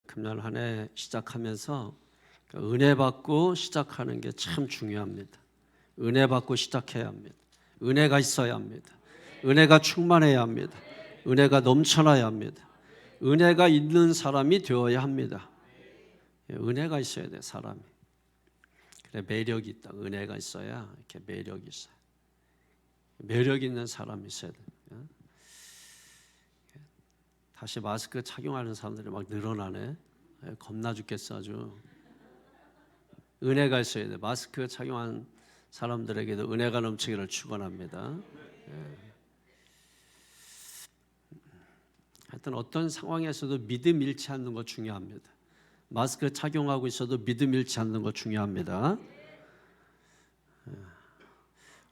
금년 한 해 시작하면서 은혜 받고 시작하는 게 참 중요합니다. 은혜 받고 시작해야 합니다. 은혜가 있어야 합니다. 은혜가 충만해야 합니다. 은혜가 넘쳐나야 합니다. 은혜가 있는 사람이 되어야 합니다. 은혜가 있어야 돼, 사람이. 그래, 매력이 있다. 은혜가 있어야 이렇게 매력이 있어요. 매력 있는 사람이 있어야 돼. 다시 마스크 착용하는 사람들이 막 늘어나네. 겁나 죽겠어 아주. 은혜가 있어야 돼. 마스크 착용한 사람들에게도 은혜가 넘치기를 축원합니다. 하여튼 어떤 상황에서도 믿음 잃지 않는 거 중요합니다. 마스크 착용하고 있어도 믿음 잃지 않는 거 중요합니다.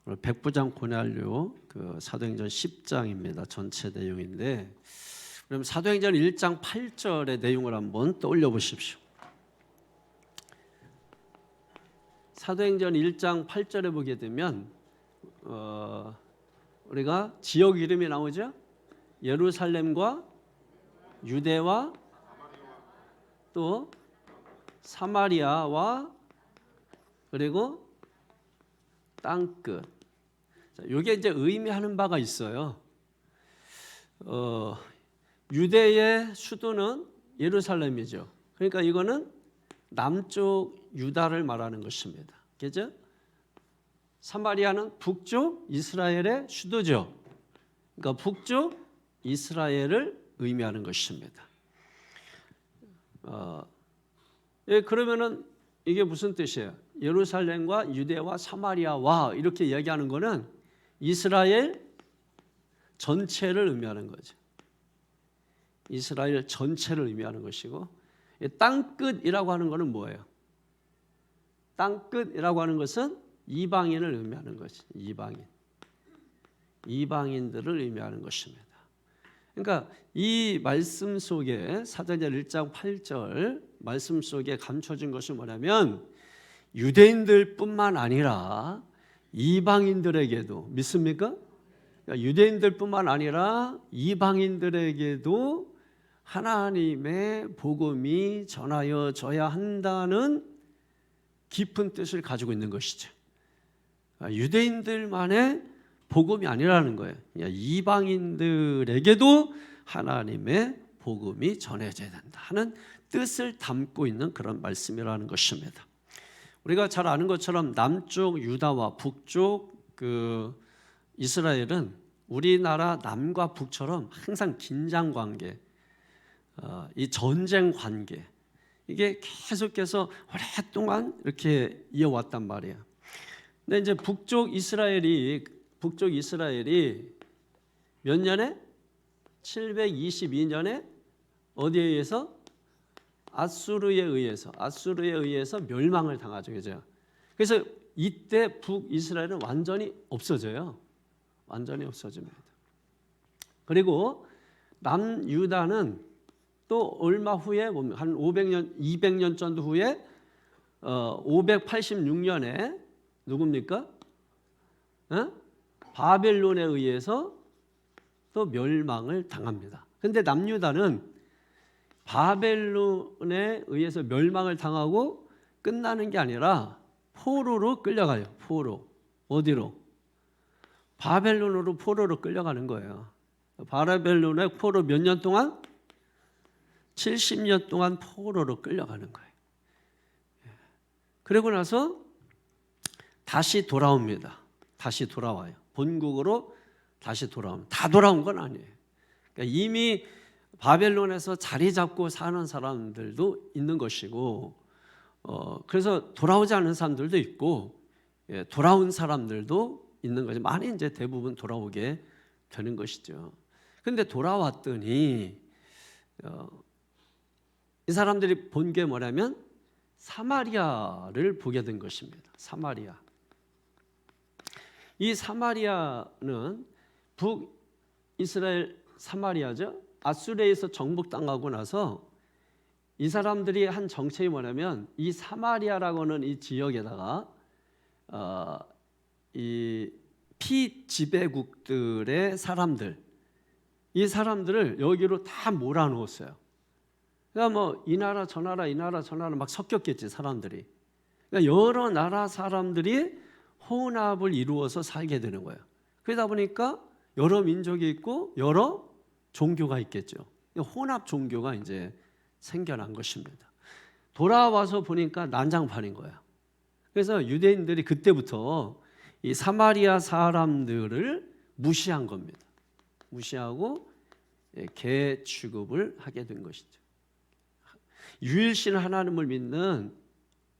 오늘 백부장 고난료 그 사도행전 10장입니다. 전체 내용인데, 그럼 사도행전 1장 8절의 내용을 한번 떠올려 보십시오. 사도행전 1장 8절에 보게 되면 우리가 지역 이름이 나오죠. 예루살렘과 유대와 또 사마리아와 그리고 땅끝. 이게 이제 의미하는 바가 있어요. 유대의 수도는 예루살렘이죠. 그러니까 이거는 남쪽 유다를 말하는 것입니다. 그죠? 사마리아는 북쪽 이스라엘의 수도죠. 그러니까 북쪽 이스라엘을 의미하는 것입니다. 그러면은 이게 무슨 뜻이에요? 예루살렘과 유대와 사마리아와 이렇게 이야기하는 거는 이스라엘 전체를 의미하는 거죠. 이스라엘 전체를 의미하는 것이고, 땅끝이라고 하는 것은 뭐예요? 땅끝이라고 하는 것은 이방인을 의미하는 것이, 이방인들을 의미하는 것입니다. 그러니까 이 말씀 속에 사도행전 1장 8절 말씀 속에 감춰진 것이 뭐냐면, 유대인들뿐만 아니라 이방인들에게도, 믿습니까? 그러니까 유대인들뿐만 아니라 이방인들에게도 하나님의 복음이 전하여져야 한다는 깊은 뜻을 가지고 있는 것이죠. 유대인들만의 복음이 아니라는 거예요. 이방인들에게도 하나님의 복음이 전해져야 된다 하는 뜻을 담고 있는 그런 말씀이라는 것입니다. 우리가 잘 아는 것처럼 남쪽 유다와 북쪽 그 이스라엘은 우리나라 남과 북처럼 항상 긴장 관계, 이 전쟁 관계, 이게 계속해서 오랫동안 이렇게 이어왔단 말이에요. 근데 이제 북쪽 이스라엘이 몇 년에? 722년에 어디에 의해서? 아수르에 의해서 멸망을 당하죠. 그죠? 그래서 이때 북이스라엘은 완전히 없어져요. 완전히 없어집니다. 그리고 남유다는 또 얼마 후에, 한 500년, 200년 정도 후에 586년에 누굽니까? 바벨론에 의해서 또 멸망을 당합니다. 그런데 남유다는 바벨론에 의해서 멸망을 당하고 끝나는 게 아니라 포로로 끌려가요. 포로. 어디로? 바벨론으로 포로로 끌려가는 거예요. 바벨론에 포로 몇 년 동안? 70년 동안 포로로 끌려가는 거예요. 그리고 나서 다시 돌아옵니다. 다시 돌아와요. 본국으로 다시 돌아옵니다. 다 돌아온 건 아니에요. 그러니까 이미 바벨론에서 자리 잡고 사는 사람들도 있는 것이고, 그래서 돌아오지 않은 사람들도 있고, 돌아온 사람들도 있는 거죠. 많이 이제 대부분 돌아오게 되는 것이죠. 그런데 돌아왔더니 이 사람들이 본 게 뭐냐면 사마리아를 보게 된 것입니다. 사마리아. 이 사마리아는 북이스라엘 사마리아죠. 아수르에서 정복당하고 나서 이 사람들이 한 정책이 뭐냐면, 이 사마리아라고 하는 이 지역에다가 이 피지배국들의 사람들, 이 사람들을 여기로 다 몰아넣었어요. 그러니까 뭐 이 나라 저 나라 이 나라 저 나라 막 섞였겠지 사람들이. 그러니까 여러 나라 사람들이 혼합을 이루어서 살게 되는 거예요. 그러다 보니까 여러 민족이 있고 여러 종교가 있겠죠. 혼합 종교가 이제 생겨난 것입니다. 돌아와서 보니까 난장판인 거예요. 그래서 유대인들이 그때부터 이 사마리아 사람들을 무시한 겁니다. 무시하고 개 취급을 하게 된 것이죠. 유일신 하나님을 믿는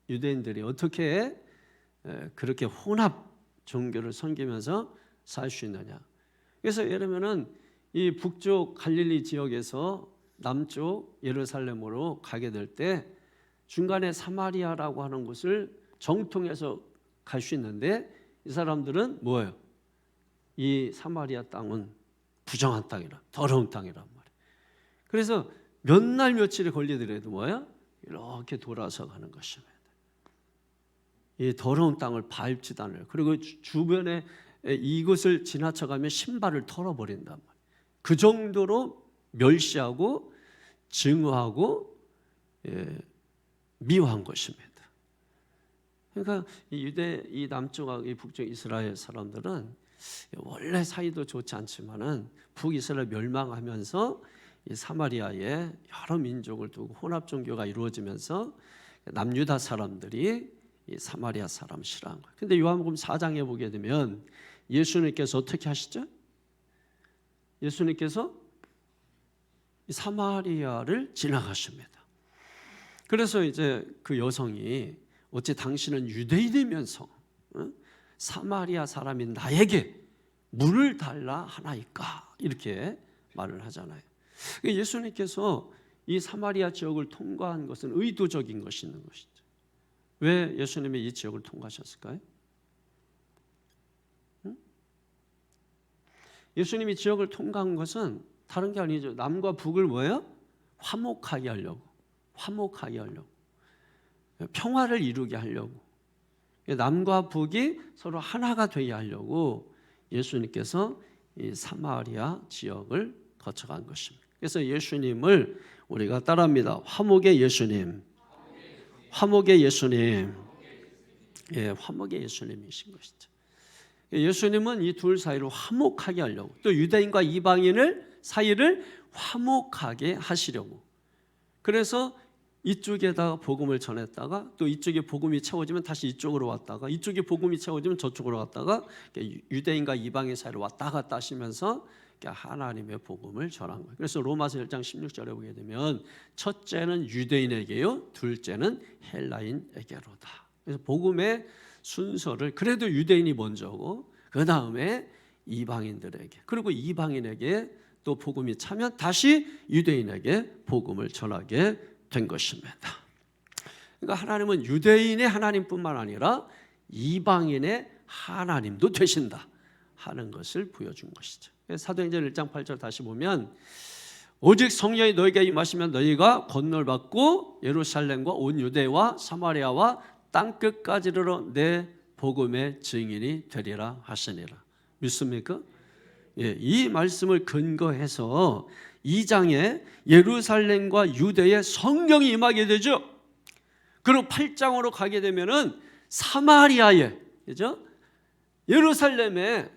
유대인들이 어떻게 그렇게 혼합 종교를 섬기면서 살 수 있느냐. 그래서 예를 들면은 이 북쪽 갈릴리 지역에서 남쪽 예루살렘으로 가게 될 때 중간에 사마리아라고 하는 곳을 정통해서 갈 수 있는데 이 사람들은 뭐예요? 이 사마리아 땅은 부정한 땅이라, 더러운 땅이란 말이에요. 그래서 몇 날 며칠이 걸리더라도 뭐야? 이렇게 돌아서 가는 것입니다. 이 더러운 땅을 밟지도 않아요. 그리고 주변에 이곳을 지나쳐가면 신발을 털어버린단 말이에요. 그 정도로 멸시하고 증오하고 미워한 것입니다. 그러니까 이 남쪽하고 이 북쪽 이스라엘 사람들은 원래 사이도 좋지 않지만은 북이스라엘 멸망하면서 이 사마리아에 여러 민족을 두고 혼합 종교가 이루어지면서 남유다 사람들이 이 사마리아 사람 싫어한 거예요. 근데 요한복음 4장에 보게 되면 예수님께서 어떻게 하시죠? 예수님께서 이 사마리아를 지나가십니다. 그래서 이제 그 여성이 어찌 당신은 유대인이면서 사마리아 사람인 나에게 물을 달라 하나이까? 이렇게 말을 하잖아요. 예수님께서 이 사마리아 지역을 통과한 것은 의도적인 것이 있는 것이죠. 왜 예수님이 이 지역을 통과하셨을까요? 예수님이 지역을 통과한 것은 다른 게 아니죠. 남과 북을 뭐예요? 화목하게 하려고. 화목하게 하려고. 평화를 이루게 하려고. 남과 북이 서로 하나가 되게 하려고 예수님께서 이 사마리아 지역을 거쳐간 것입니다. 그래서 예수님을 우리가 따라합니다. 화목의 예수님. 화목의 예수님. 예, 화목의 예수님이신 것이죠. 예수님은 이 둘 사이를 화목하게 하려고, 또 유대인과 이방인을 사이를 화목하게 하시려고. 그래서 이쪽에다가 복음을 전했다가 또 이쪽에 복음이 채워지면 다시 이쪽으로 왔다가 이쪽에 복음이 채워지면 저쪽으로 왔다가 유대인과 이방인 사이를 왔다 갔다 하시면서 하나님의 복음을 전한 거예요. 그래서 로마서 1장 16절에 보게 되면 첫째는 유대인에게요, 둘째는 헬라인에게로다. 그래서 복음의 순서를 그래도 유대인이 먼저고 그 다음에 이방인들에게, 그리고 이방인에게 또 복음이 차면 다시 유대인에게 복음을 전하게 된 것입니다. 그러니까 하나님은 유대인의 하나님뿐만 아니라 이방인의 하나님도 되신다 하는 것을 보여준 것이죠. 사도행전 1장 8절 다시 보면 오직 성령이 너희에게 임하시면 너희가 권능을 받고 예루살렘과 온 유대와 사마리아와 땅끝까지 이르러 내 복음의 증인이 되리라 하시니라. 믿습니까? 예, 이 말씀을 근거해서 2장에 예루살렘과 유대에 성령이 임하게 되죠. 그리고 8장으로 가게 되면은 사마리아에, 그죠? 예루살렘에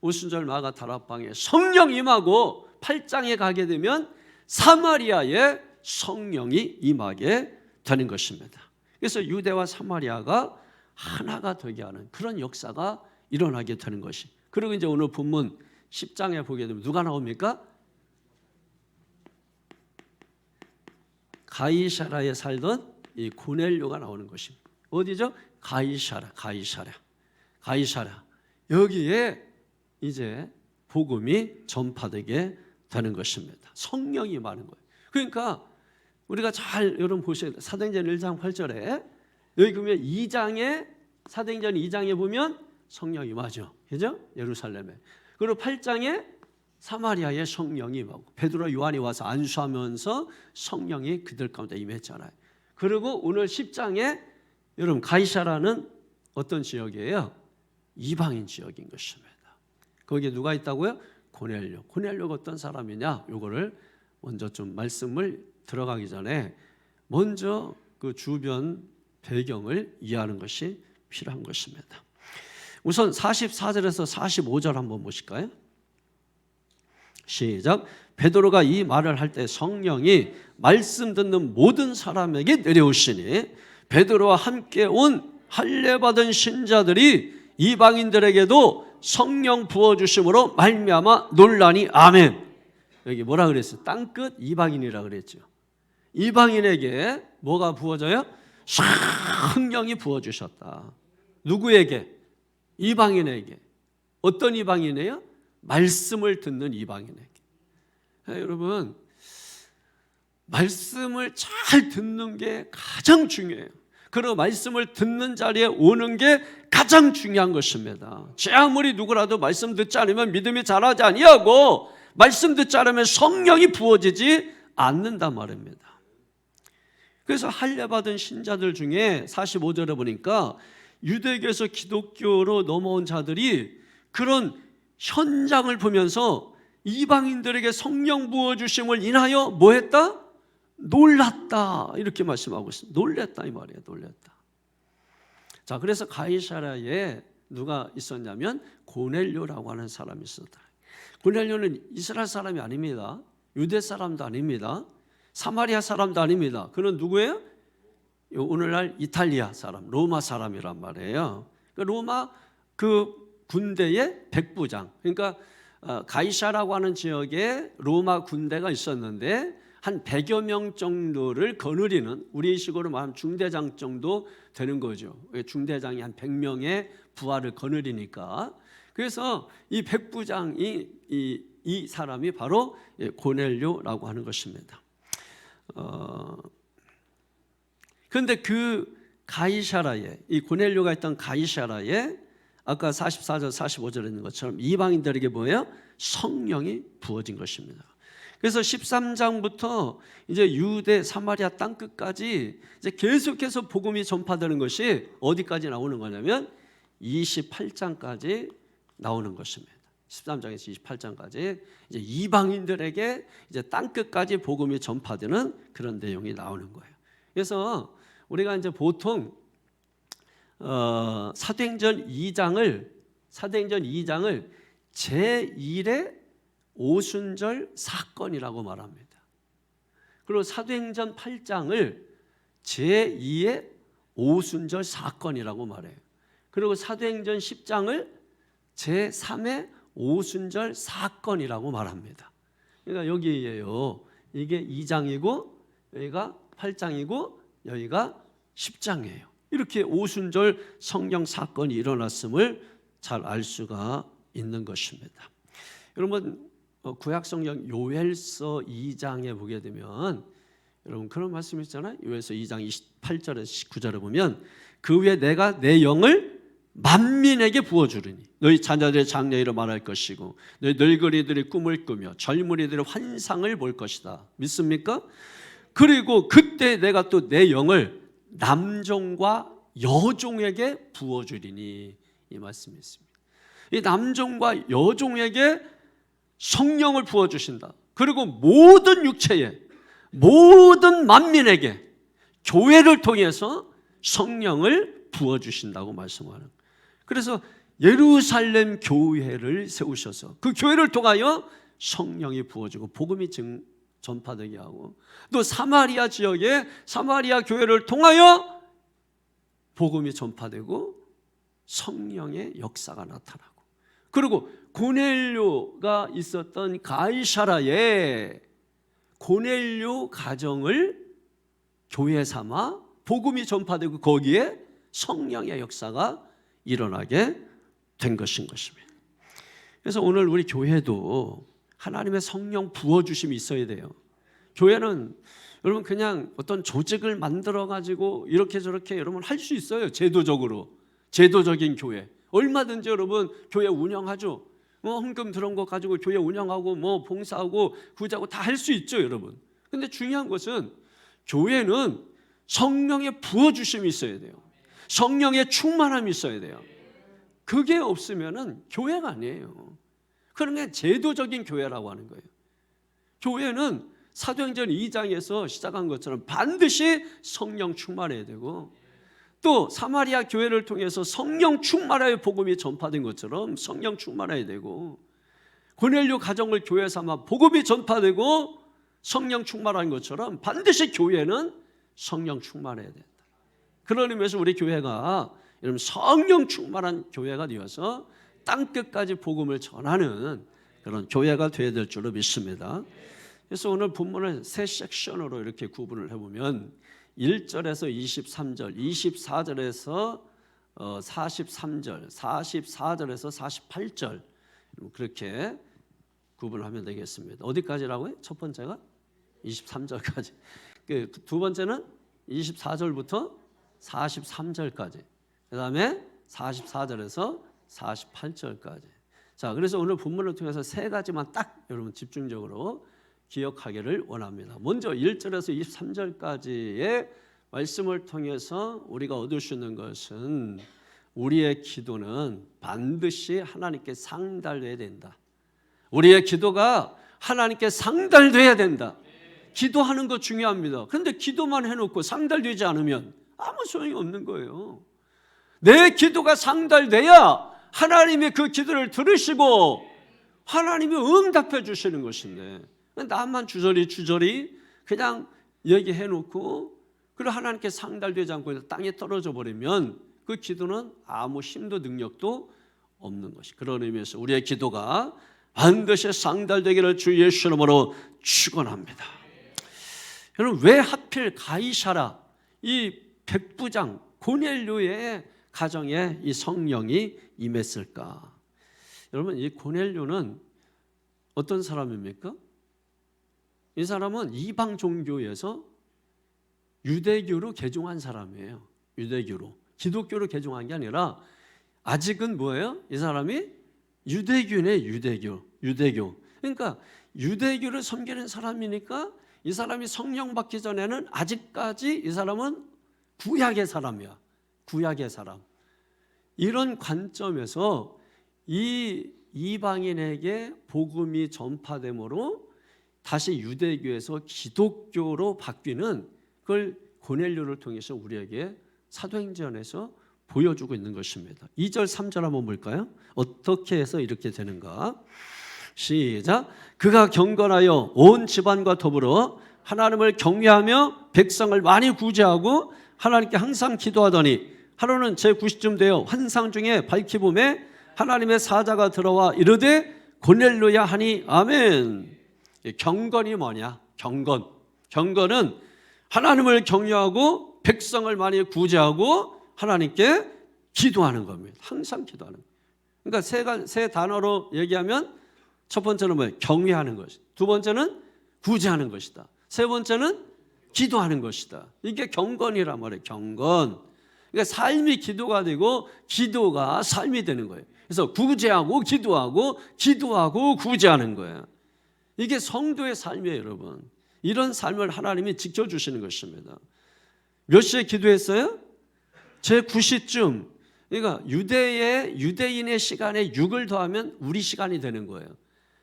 오순절 마가 다락방에 성령 임하고 8장에 가게 되면 사마리아에 성령이 임하게 되는 것입니다. 그래서 유대와 사마리아가 하나가 되게 하는 그런 역사가 일어나게 되는 것이. 그리고 이제 오늘 본문 10장에 보게 되면 누가 나옵니까? 가이사라에 살던 이 고넬료가 나오는 것입니다. 어디죠? 가이사라. 여기에 이제 복음이 전파되게 되는 것입니다. 성령이 많은 거예요. 그러니까 우리가 잘 여러분 보셔야 돼요. 사도행전 1장 8절에 여기 보면 2장에 사도행전 2장에 보면 성령이 임하죠. 그죠? 예루살렘에. 그리고 8장에 사마리아에 성령이 임하고 베드로와 요한이 와서 안수하면서 성령이 그들 가운데 임했잖아요. 그리고 오늘 10장에 여러분 가이사라는 어떤 지역이에요? 이방인 지역인 것입니다. 거기에 누가 있다고요? 고넬료. 고넬료가 어떤 사람이냐? 요거를 먼저 좀 말씀을 들어가기 전에 먼저 그 주변 배경을 이해하는 것이 필요한 것입니다. 우선 44절에서 45절 한번 보실까요? 시작. 베드로가 이 말을 할 때 성령이 말씀 듣는 모든 사람에게 내려오시니 베드로와 함께 온 할례 받은 신자들이 이방인들에게도 성령 부어주심으로 말미암아 놀라니. 아멘. 여기 뭐라 그랬어요? 땅끝 이방인이라 그랬죠. 이방인에게 뭐가 부어져요? 성령이 부어주셨다. 누구에게? 이방인에게. 어떤 이방인이에요? 말씀을 듣는 이방인에게. 여러분, 말씀을 잘 듣는 게 가장 중요해요. 그리고 말씀을 듣는 자리에 오는 게 가장 중요한 것입니다. 제 아무리 누구라도 말씀 듣지 않으면 믿음이 자라지 아니하고 말씀 듣지 않으면 성령이 부어지지 않는단 말입니다. 그래서 할례 받은 신자들 중에 45절에 보니까 유대교에서 기독교로 넘어온 자들이 그런 현장을 보면서 이방인들에게 성령 부어주심을 인하여 뭐 했다? 놀랐다. 이렇게 말씀하고 있습니다. 놀랬다 이 말이에요. 놀랬다. 자, 그래서 가이사랴에 누가 있었냐면 고넬료라고 하는 사람이 있었다. 고넬료는 이스라엘 사람이 아닙니다. 유대 사람도 아닙니다. 사마리아 사람도 아닙니다. 그는 누구예요? 오늘날 이탈리아 사람, 로마 사람이란 말이에요. 로마 그 군대의 백부장. 그러니까 가이사라고 하는 지역에 로마 군대가 있었는데 한 100여 명 정도를 거느리는, 우리식으로 말하면 중대장 정도 되는 거죠. 중대장이 한 100명의 부하를 거느리니까. 그래서 이 백부장이 이 사람이 바로 고넬료라고 하는 것입니다. 그런데 그 가이사라에, 이 고넬료가 있던 가이사라에 아까 44절 45절에 있는 것처럼 이방인들에게 뭐예요? 성령이 부어진 것입니다. 그래서 13장부터 이제 유대 사마리아 땅 끝까지 이제 계속해서 복음이 전파되는 것이 어디까지 나오는 거냐면 28장까지 나오는 것입니다. 13장에서 28장까지 이제 이방인들에게 이제 땅 끝까지 복음이 전파되는 그런 내용이 나오는 거예요. 그래서 우리가 이제 보통 사도행전 2장을 제1의 오순절 사건이라고 말합니다. 그리고 사도행전 8장을 제2의 오순절 사건이라고 말해요. 그리고 사도행전 10장을 제3의 오순절 사건이라고 말합니다. 그러니까 여기에요. 이게 2장이고 여기가 8장이고 여기가 10장이에요. 이렇게 오순절 성령 사건이 일어났음을 잘 알 수가 있는 것입니다. 여러분, 구약 성경 요엘서 2장에 보게 되면 여러분 그런 말씀이 있잖아요. 요엘서 2장 28절에서 19절에 보면 그 후에 내가 내 영을 만민에게 부어주리니 너희 자녀들의 장래일을 말할 것이고 너희 늙은이들이 꿈을 꾸며 젊은이들의 환상을 볼 것이다. 믿습니까? 그리고 그때 내가 또 내 영을 남종과 여종에게 부어주리니, 이 말씀이 있습니다. 이 남종과 여종에게 성령을 부어주신다. 그리고 모든 육체에, 모든 만민에게 교회를 통해서 성령을 부어주신다고 말씀하는 거예요. 그래서 예루살렘 교회를 세우셔서 그 교회를 통하여 성령이 부어지고 복음이 전파되게 하고, 또 사마리아 지역에 사마리아 교회를 통하여 복음이 전파되고 성령의 역사가 나타나고, 그리고 고넬료가 있었던 가이사라에 고넬료 가정을 교회 삼아 복음이 전파되고 거기에 성령의 역사가 일어나게 된 것인 것입니다. 그래서 오늘 우리 교회도 하나님의 성령 부어주심이 있어야 돼요. 교회는 여러분 그냥 어떤 조직을 만들어 가지고 이렇게 저렇게 여러분 할 수 있어요. 제도적으로. 제도적인 교회 얼마든지 여러분 교회 운영하죠. 헌금 들어온 거 가지고 교회 운영하고 뭐 봉사하고 구제하고 다 할 수 있죠, 여러분. 근데 중요한 것은 교회는 성령의 부어주심이 있어야 돼요. 성령의 충만함이 있어야 돼요. 그게 없으면은 교회가 아니에요. 그런 게 제도적인 교회라고 하는 거예요. 교회는 사도행전 2장에서 시작한 것처럼 반드시 성령 충만해야 되고, 또 사마리아 교회를 통해서 성령 충만하여 복음이 전파된 것처럼 성령 충만해야 되고, 고넬료 가정을 교회 삼아 복음이 전파되고 성령 충만한 것처럼 반드시 교회는 성령 충만해야 된다. 그런 의미에서 우리 교회가 여러분 성령 충만한 교회가 되어서 땅끝까지 복음을 전하는 그런 교회가 되어야 될 줄로 믿습니다. 그래서 오늘 본문을 세 섹션으로 이렇게 구분을 해보면 1절에서 23절, 24절에서 43절, 44절에서 48절 그렇게 구분하면 되겠습니다. 어디까지라고요? 첫 번째가 23절까지. 두 번째는 24절부터 43절까지. 그 다음에 44절에서 48절까지. 자, 그래서 오늘 본문을 통해서 세 가지만 딱 여러분 집중적으로 기억하기를 원합니다. 먼저 1절에서 23절까지의 말씀을 통해서 우리가 얻을 수 있는 것은 우리의 기도는 반드시 하나님께 상달돼야 된다. 우리의 기도가 하나님께 상달돼야 된다. 기도하는 거 중요합니다. 그런데 기도만 해놓고 상달되지 않으면 아무 소용이 없는 거예요. 내 기도가 상달돼야 하나님이 그 기도를 들으시고 하나님이 응답해 주시는 것인데, 나만 주저리 그냥 얘기해놓고 그리고 하나님께 상달되지 않고 땅에 떨어져 버리면 그 기도는 아무 힘도 능력도 없는 것이. 그런 의미에서 우리의 기도가 반드시 상달되기를 주 예수 이름으로 축원합니다. 여러분, 왜 하필 가이사라 이 백부장 고넬료의 가정에 이 성령이 임했을까? 여러분, 이 고넬료는 어떤 사람입니까? 이 사람은 이방 종교에서 유대교로 개종한 사람이에요. 유대교로. 기독교로 개종한 게 아니라 아직은 뭐예요? 이 사람이 유대교네. 유대교. 그러니까 유대교를 섬기는 사람이니까 이 사람이 성령 받기 전에는 아직까지 이 사람은 구약의 사람이야. 구약의 사람. 이런 관점에서 이 이방인에게 복음이 전파됨으로 다시 유대교에서 기독교로 바뀌는 그걸 고넬료를 통해서 우리에게 사도행전에서 보여주고 있는 것입니다. 2절 3절 한번 볼까요? 어떻게 해서 이렇게 되는가? 시작. 그가 경건하여 온 집안과 더불어 하나님을 경외하며 백성을 많이 구제하고 하나님께 항상 기도하더니 하루는 제9시쯤 되어 환상 중에 밝히 보매 하나님의 사자가 들어와 이르되 고넬료야 하니 아멘. 경건이 뭐냐? 경건은 하나님을 경외하고 백성을 많이 구제하고 하나님께 기도하는 겁니다. 항상 기도하는 거예요. 그러니까 세 단어로 얘기하면 첫 번째는 뭐예요? 경외하는 것이다. 두 번째는 구제하는 것이다. 세 번째는 기도하는 것이다. 이게 경건이란 말이에요. 경건. 그러니까 삶이 기도가 되고 기도가 삶이 되는 거예요. 그래서 구제하고 기도하고 구제하는 거예요. 이게 성도의 삶이에요, 여러분. 이런 삶을 하나님이 지켜주시는 것입니다. 몇 시에 기도했어요? 제9시쯤. 그러니까 유대인의 시간에 6을 더하면 우리 시간이 되는 거예요.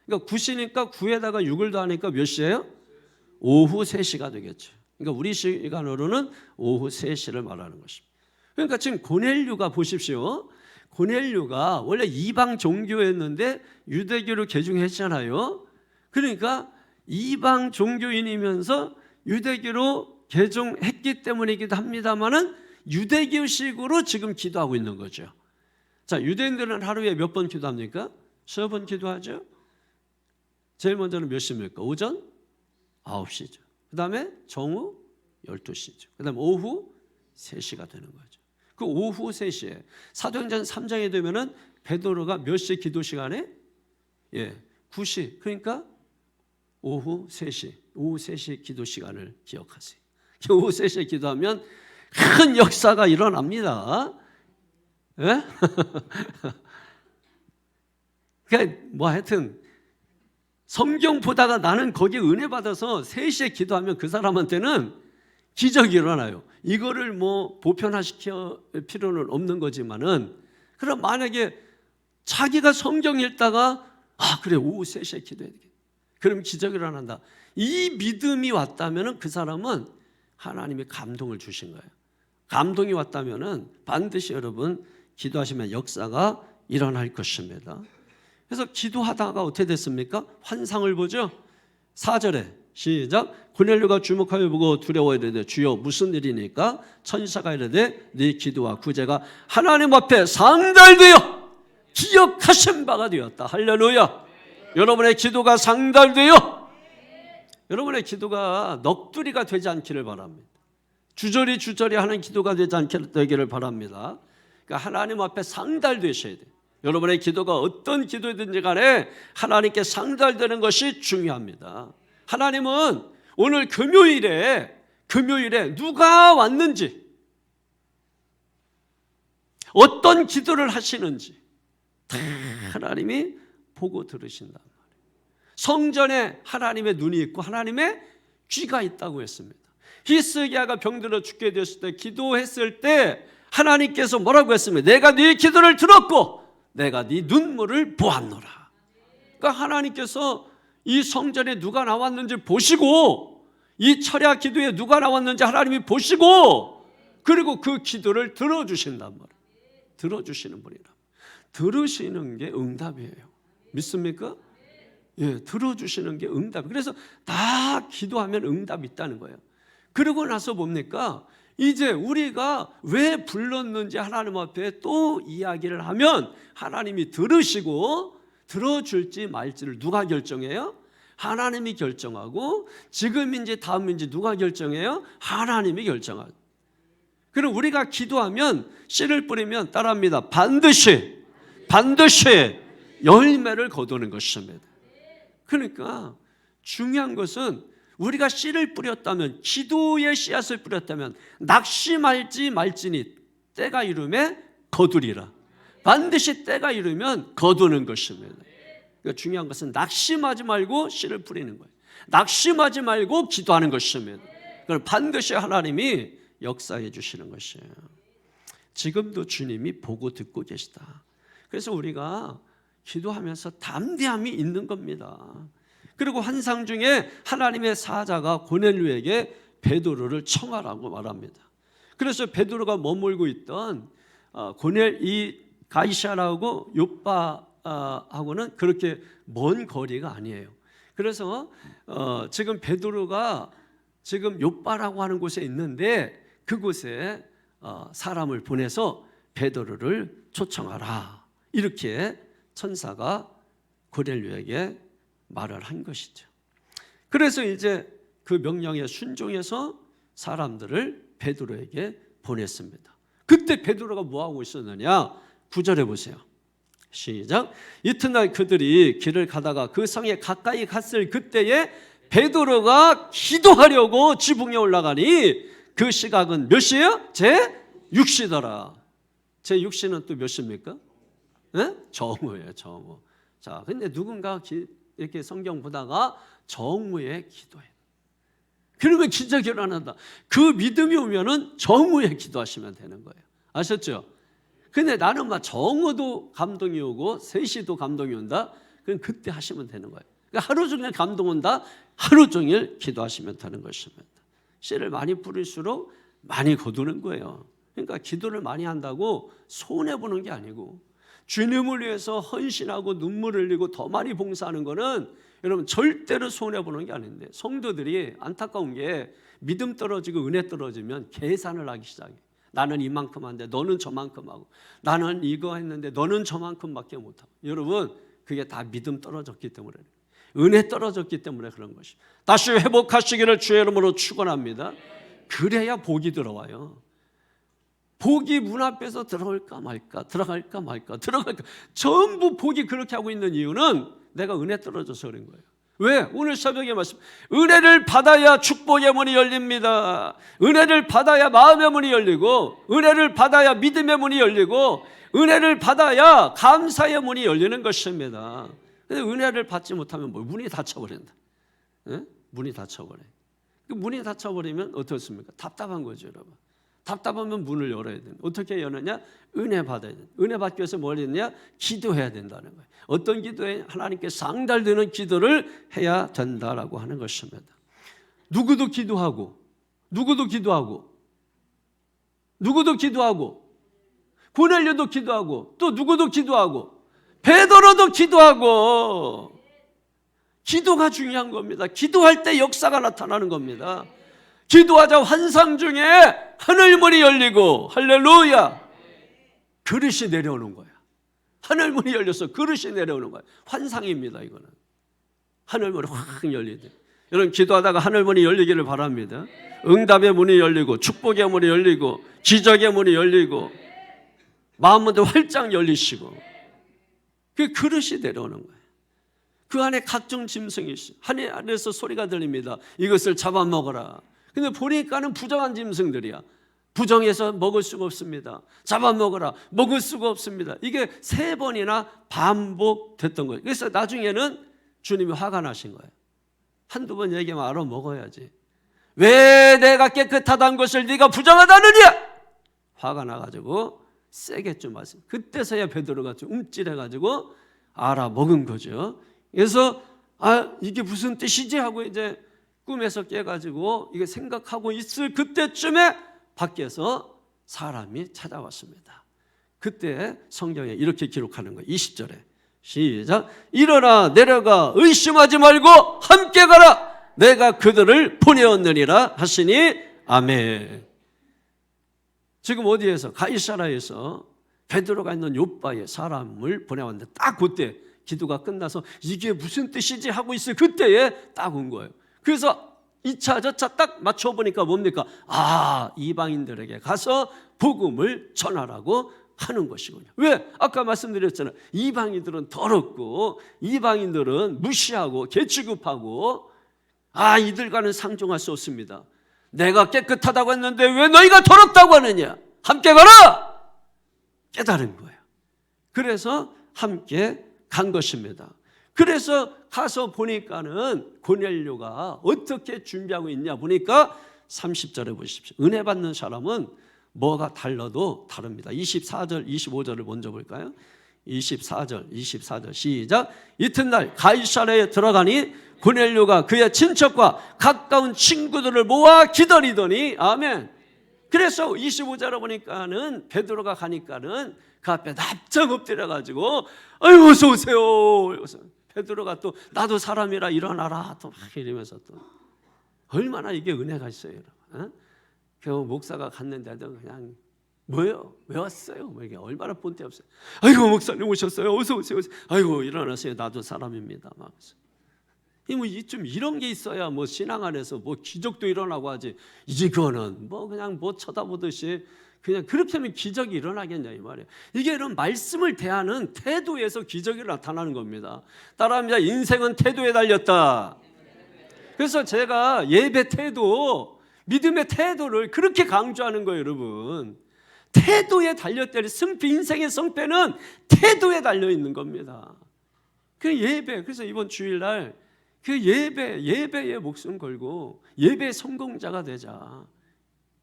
그러니까 9시니까 9에다가 6을 더하니까 몇 시예요? 오후 3시가 되겠죠. 그러니까 우리 시간으로는 오후 3시를 말하는 것입니다. 그러니까 지금 고넬료가 보십시오. 고넬료가 원래 이방 종교였는데 유대교로 개종했잖아요. 그러니까 이방 종교인이면서 유대교로 개종했기 때문이기도 합니다만은 유대교식으로 지금 기도하고 있는 거죠. 자, 유대인들은 하루에 몇 번 기도합니까? 3번 기도하죠. 제일 먼저는 몇 시입니까? 오전 9시죠. 그 다음에 정오 12시죠. 그 다음에 오후 3시가 되는 거죠. 그 오후 3시에 사도행전 3장에 되면은 베드로가 몇 시 기도 시간에? 9시. 그러니까 오후 3시 기도 시간을 기억하세요. 오후 3시에 기도하면 큰 역사가 일어납니다. 예? 그러니까 뭐 하여튼 성경 보다가 나는 거기에 은혜 받아서 3시에 기도하면 그 사람한테는 기적이 일어나요. 이거를 뭐 보편화시킬 필요는 없는 거지만은, 그럼 만약에 자기가 성경 읽다가 그래 오후 3시에 기도해야 되겠다. 그럼 기적이 일어난다. 이 믿음이 왔다면 그 사람은 하나님이 감동을 주신 거예요. 감동이 왔다면 반드시 여러분 기도하시면 역사가 일어날 것입니다. 그래서 기도하다가 어떻게 됐습니까? 환상을 보죠. 4절에 시작. 고넬료가 주목하여 보고 두려워 이르되 주여 무슨 일이니까? 천사가 이르되 네 기도와 구제가 하나님 앞에 상달되어 기억하신 바가 되었다. 할렐루야. 여러분의 기도가 상달되어 여러분의 기도가 넋두리가 되지 않기를 바랍니다. 주저리 하는 기도가 되기를 바랍니다. 그러니까 하나님 앞에 상달되셔야 돼요. 여러분의 기도가 어떤 기도든지 간에 하나님께 상달되는 것이 중요합니다. 하나님은 오늘 금요일에 누가 왔는지, 어떤 기도를 하시는지 다 하나님이 보고 들으신단 말이에요. 성전에 하나님의 눈이 있고 하나님의 귀가 있다고 했습니다. 히스기야가 병들어 죽게 되었을 때 기도했을 때 하나님께서 뭐라고 했습니까? 내가 네 기도를 들었고 내가 네 눈물을 보았노라. 그러니까 하나님께서 이 성전에 누가 나왔는지 보시고 이 철야 기도에 누가 나왔는지 하나님이 보시고 그리고 그 기도를 들어주신단 말이에요. 들어주시는 분이라. 들으시는 게 응답이에요. 믿습니까? 예, 들어주시는 게 응답. 그래서 다 기도하면 응답이 있다는 거예요. 그러고 나서 뭡니까? 이제 우리가 왜 불렀는지 하나님 앞에 또 이야기를 하면 하나님이 들으시고 들어줄지 말지를 누가 결정해요? 하나님이 결정하고 지금인지 다음인지 누가 결정해요? 하나님이 결정하고. 그럼 우리가 기도하면 씨를 뿌리면 따라합니다. 반드시 열매를 거두는 것입니다. 그러니까 중요한 것은 우리가 씨를 뿌렸다면, 기도의 씨앗을 뿌렸다면 낙심할지 말지니 때가 이르면 거두리라. 반드시 때가 이르면 거두는 것입니다. 그러니까 중요한 것은 낙심하지 말고 씨를 뿌리는 거예요. 낙심하지 말고 기도하는 것입니다. 그걸 반드시 하나님이 역사해 주시는 것이에요. 지금도 주님이 보고 듣고 계시다. 그래서 우리가 기도하면서 담대함이 있는 겁니다. 그리고 환상 중에 하나님의 사자가 고넬료에게 베드로를 청하라고 말합니다. 그래서 베드로가 머물고 있던 이 가이사라고 요빠하고는 그렇게 먼 거리가 아니에요. 그래서 지금 베드로가 지금 요빠라고 하는 곳에 있는데 그곳에 사람을 보내서 베드로를 초청하라. 이렇게 천사가 고넬료에게 말을 한 것이죠. 그래서 이제 그 명령에 순종해서 사람들을 베드로에게 보냈습니다. 그때 베드로가 뭐하고 있었느냐? 9절에 보세요. 시작. 이튿날 그들이 길을 가다가 그 성에 가까이 갔을 그때에 베드로가 기도하려고 지붕에 올라가니 그 시각은 몇 시예요? 제6시더라. 제6시는 또 몇 시입니까? 네? 정오예요. 정오. 자, 근데 누군가 이렇게 성경 보다가 정오에 기도해. 그러면 기적이 일어난다. 그 믿음이 오면은 정오에 기도하시면 되는 거예요. 아셨죠? 근데 나는 막 정오도 감동이 오고 3시도 감동이 온다. 그럼 그때 하시면 되는 거예요. 그러니까 하루 종일 감동 온다. 하루 종일 기도하시면 되는 것입니다. 씨를 많이 뿌릴수록 많이 거두는 거예요. 그러니까 기도를 많이 한다고 손해보는 게 아니고 주님을 위해서 헌신하고 눈물 흘리고 더 많이 봉사하는 거는 여러분 절대로 손해보는 게 아닌데 성도들이 안타까운 게 믿음 떨어지고 은혜 떨어지면 계산을 하기 시작해. 나는 이만큼 하는데 너는 저만큼 하고 나는 이거 했는데 너는 저만큼밖에 못하고. 여러분 그게 다 믿음 떨어졌기 때문에 은혜 떨어졌기 때문에 그런 것이. 다시 회복하시기를 주의 이름으로 축원합니다. 그래야 복이 들어와요. 복이 문 앞에서 들어갈까 말까 전부 복이 그렇게 하고 있는 이유는 내가 은혜 떨어져서 그런 거예요. 왜? 오늘 새벽에 말씀 은혜를 받아야 축복의 문이 열립니다. 은혜를 받아야 마음의 문이 열리고 은혜를 받아야 믿음의 문이 열리고 은혜를 받아야 감사의 문이 열리는 것입니다. 근데 은혜를 받지 못하면 문이 닫혀버린다. 네? 문이 닫혀버려요. 문이 닫혀버리면 어떻습니까? 답답한 거죠, 여러분. 답답하면 문을 열어야 된다. 어떻게 여느냐? 은혜 받아야 된다. 은혜 받기 위해서 뭘 했냐? 기도해야 된다는 거예요. 어떤 기도에 하나님께 상달되는 기도를 해야 된다라고 하는 것입니다. 누구도 기도하고 고넬료도 기도하고 또 누구도 기도하고 베드로도 기도하고 기도가 중요한 겁니다. 기도할 때 역사가 나타나는 겁니다. 기도하자 환상 중에 하늘문이 열리고 할렐루야 그릇이 내려오는 거야. 하늘문이 열려서 그릇이 내려오는 거야. 환상입니다. 이거는 하늘문이 확 열리대. 여러분 기도하다가 하늘문이 열리기를 바랍니다. 응답의 문이 열리고 축복의 문이 열리고 기적의 문이 열리고 마음문도 활짝 열리시고 그 그릇이 내려오는 거예요. 그 안에 각종 짐승이 있어요. 하늘에서 소리가 들립니다. 이것을 잡아먹어라. 근데 보니까는 부정한 짐승들이야. 부정해서 먹을 수가 없습니다. 잡아먹어라. 먹을 수가 없습니다. 이게 3번이나 반복됐던 거예요. 그래서 나중에는 주님이 화가 나신 거예요. 한두 번 얘기하면 알아먹어야지. 왜 내가 깨끗하다는 것을 네가 부정하다느냐? 화가 나가지고 세게 좀 말씀. 그때서야 베드로가 좀 움찔해가지고 알아먹은 거죠. 그래서 이게 무슨 뜻이지 하고 이제 꿈에서 깨가지고 이게 생각하고 있을 그때쯤에 밖에서 사람이 찾아왔습니다. 그때 성경에 이렇게 기록하는 거예요. 20절에 시작. 일어나 내려가 의심하지 말고 함께 가라. 내가 그들을 보내었느니라 하시니 아멘. 지금 어디에서? 가이사라에서 베드로가 있는 요바에 사람을 보내왔는데 딱 그때 기도가 끝나서 이게 무슨 뜻이지 하고 있을 그때에 딱 온 거예요. 그래서 2차 저차 딱 맞춰보니까 뭡니까? 이방인들에게 가서 복음을 전하라고 하는 것이군요. 왜? 아까 말씀드렸잖아요. 이방인들은 더럽고 이방인들은 무시하고 개취급하고 이들과는 상종할 수 없습니다. 내가 깨끗하다고 했는데 왜 너희가 더럽다고 하느냐? 함께 가라! 깨달은 거예요. 그래서 함께 간 것입니다. 그래서 가서 보니까는 고넬료가 어떻게 준비하고 있냐 보니까 30절에 보십시오. 은혜 받는 사람은 뭐가 달라도 다릅니다. 24절, 25절을 먼저 볼까요? 24절 시작. 이튿날 가이사랴에 들어가니 고넬료가 그의 친척과 가까운 친구들을 모아 기다리더니 아멘. 그래서 25절에 보니까는 베드로가 가니까는 그 앞에 납작 엎드려가지고 아이고 어서 오세요. 베드로가 또 나도 사람이라 일어나라 또 막 이러면서 또 얼마나 이게 은혜가 있어요, 여러분. 겨우 목사가 갔는데도 그냥 뭐예요? 왜 왔어요? 뭐 이게 얼마나 본때 없어요. 아이고 목사님 오셨어요. 어서 오세요. 아이고 일어나세요. 나도 사람입니다. 막 좀 이런 게 있어야 뭐 신앙 안에서 뭐 기적도 일어나고 하지. 이제 그거는 뭐 그냥 뭐 쳐다보듯이 그냥 그렇게 하면 기적이 일어나겠냐 이 말이에요. 이게 이런 말씀을 대하는 태도에서 기적이 나타나는 겁니다. 따라합니다. 인생은 태도에 달렸다. 그래서 제가 예배 태도, 믿음의 태도를 그렇게 강조하는 거예요, 여러분. 태도에 달렸다니 승패, 인생의 승패는 태도에 달려 있는 겁니다. 그 예배, 그래서 이번 주일날 그 예배에 목숨 걸고 예배 성공자가 되자.